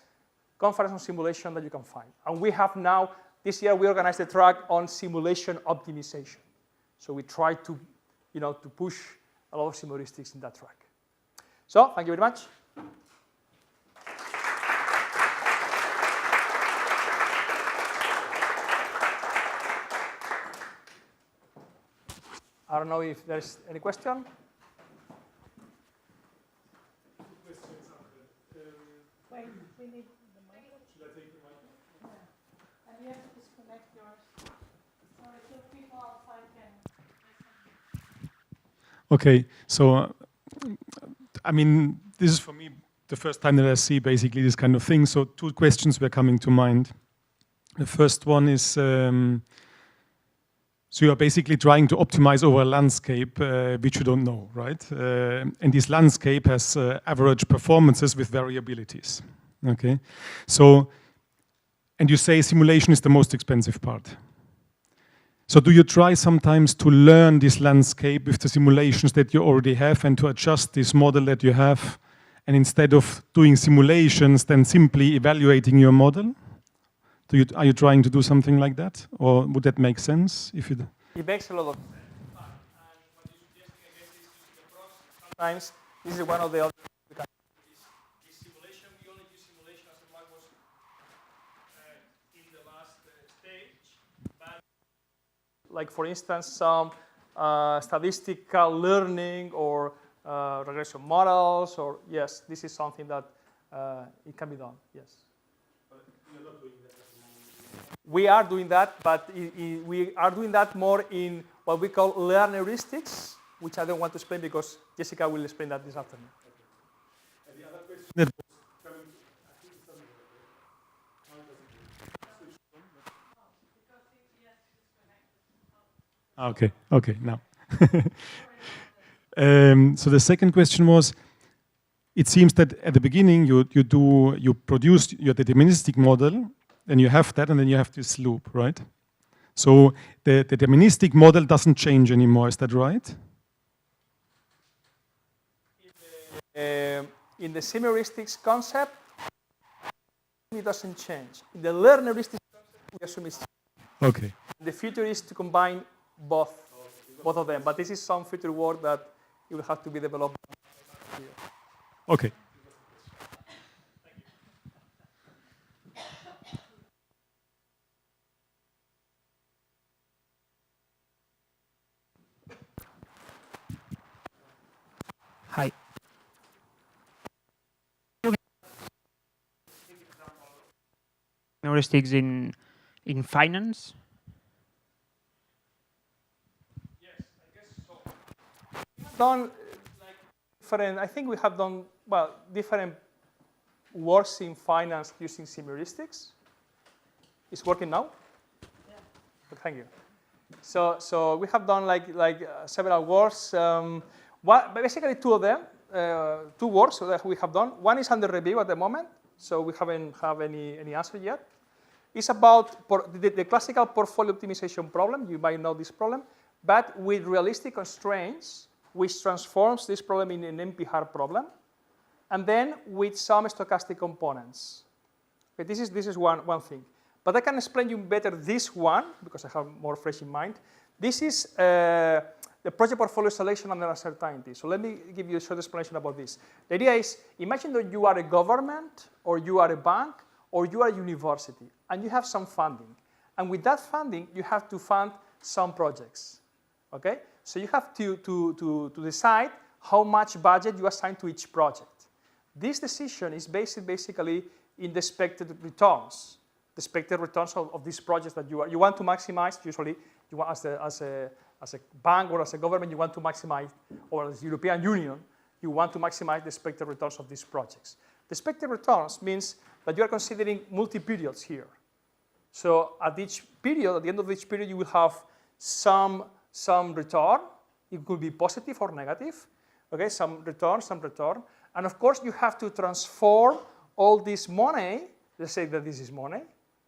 conference on simulation that you can find. And we have now, this year we organized a track on simulation optimization. So we try to, to push a lot of heuristics in that track. So thank you very much. I don't know if there's any question. Wait, we need the mic. Should I take the mic? Yeah. And you have to disconnect yours. So if people outside can. Okay, so I mean, this is for me the first time that I see basically this kind of thing. So two questions were coming to mind. The first one is, so you are basically trying to optimize over a landscape which you don't know, right? And this landscape has average performances with variabilities. Okay, so And you say simulation is the most expensive part. So do you try sometimes to learn this landscape with the simulations that you already have and to adjust this model that you have? And instead of doing simulations, then simply evaluating your model? Are you trying to do something like that? Or would that make sense? If you It makes a lot of sense. Sometimes this is one of the other is simulation. We only use simulation as Mark was in the last stage. But like for instance, some statistical learning or regression models, or yes, this is something that it can be done. Yes. But you're not doing that at the moment. We are doing that, but we are doing that more in what we call learn-heuristics, which I don't want to explain because Jessica will explain that this afternoon. Okay. And the other question that was coming, I think it's something like that. Okay, now. So the second question was, it seems that at the beginning you produce your deterministic model, and you have that, and then you have this loop, right? So the deterministic model doesn't change anymore, is that right? In the sim-heuristics concept, it doesn't change. In the learn-heuristics concept, we assume it's changing. Okay. The future is to combine both of them, but this is some future work that it will have to be developed here. Okay. Hi. Heuristics in finance? Yes, I guess so. We've done like different. I think we have done different works in finance using sim-heuristics. It's working now. Yeah. Thank you. So we have done like several works. Basically two of them, two works that we have done. One is under review at the moment, so we haven't have any answer yet. It's about the classical portfolio optimization problem. You might know this problem, but with realistic constraints, which transforms this problem in an NP-hard problem, and then with some stochastic components. Okay, this is one thing. But I can explain you better this one, because I have more fresh in mind. This is the project portfolio selection under uncertainty. So let me give you a short explanation about this. The idea is, imagine that you are a government, or you are a bank, or you are a university, and you have some funding. And with that funding, you have to fund some projects. Okay? So you have to decide how much budget you assign to each project. This decision is based basically in the expected returns. The expected returns of these projects that you want to maximize. Usually, you want as a bank or as a government, you want to maximize, or as the European Union, you want to maximize the expected returns of these projects. The expected returns means that you are considering multi-periods here. So at each period, at the end of each period, you will have some return. It could be positive or negative. Okay, some return. And of course, you have to transform all this money. Let's say that this is money.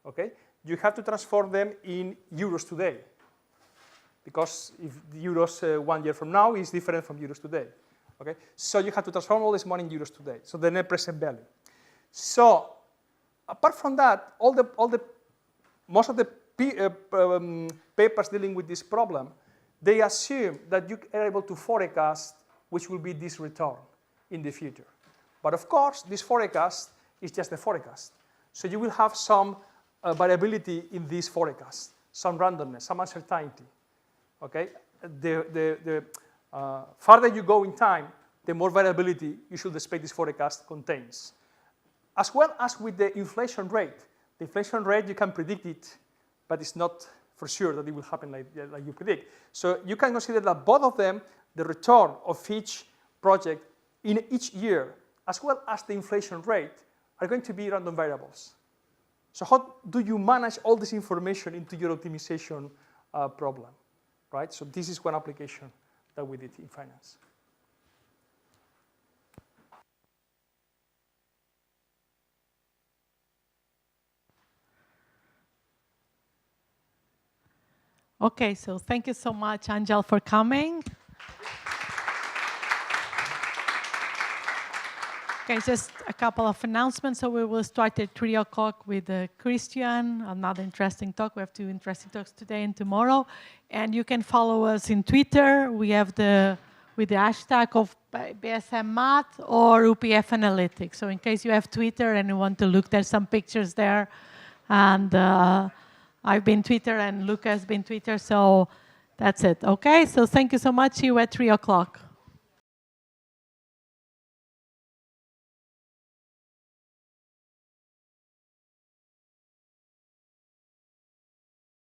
Okay, you have to transform them in euros today. Because if the euros 1 year from now is different from euros today. Okay, so you have to transform all this money in euros today. So the net present value. So apart from that, most of the papers dealing with this problem, they assume that you are able to forecast which will be this return in the future. But of course, this forecast is just a forecast. So you will have some variability in this forecast, some randomness, some uncertainty. Okay, the farther you go in time, the more variability you should expect this forecast contains. As well as with the inflation rate. The inflation rate, you can predict it, but it's not for sure that it will happen like you predict. So you can consider that both of them, the return of each project in each year, as well as the inflation rate, are going to be random variables. So how do you manage all this information into your optimization problem? Right? So this is one application that we did in finance. Okay, so thank you so much, Angel, for coming. Okay, just a couple of announcements. So we will start at 3 o'clock with Criterion, another interesting talk. We have 2 interesting talks today and tomorrow. And you can follow us in Twitter. We have with the hashtag of BSM Math or UPF Analytics. So in case you have Twitter and you want to look, there's some pictures there. And I've been Twitter and Luca has been Twitter. So that's it. Okay, so thank you so much. See you at 3 o'clock.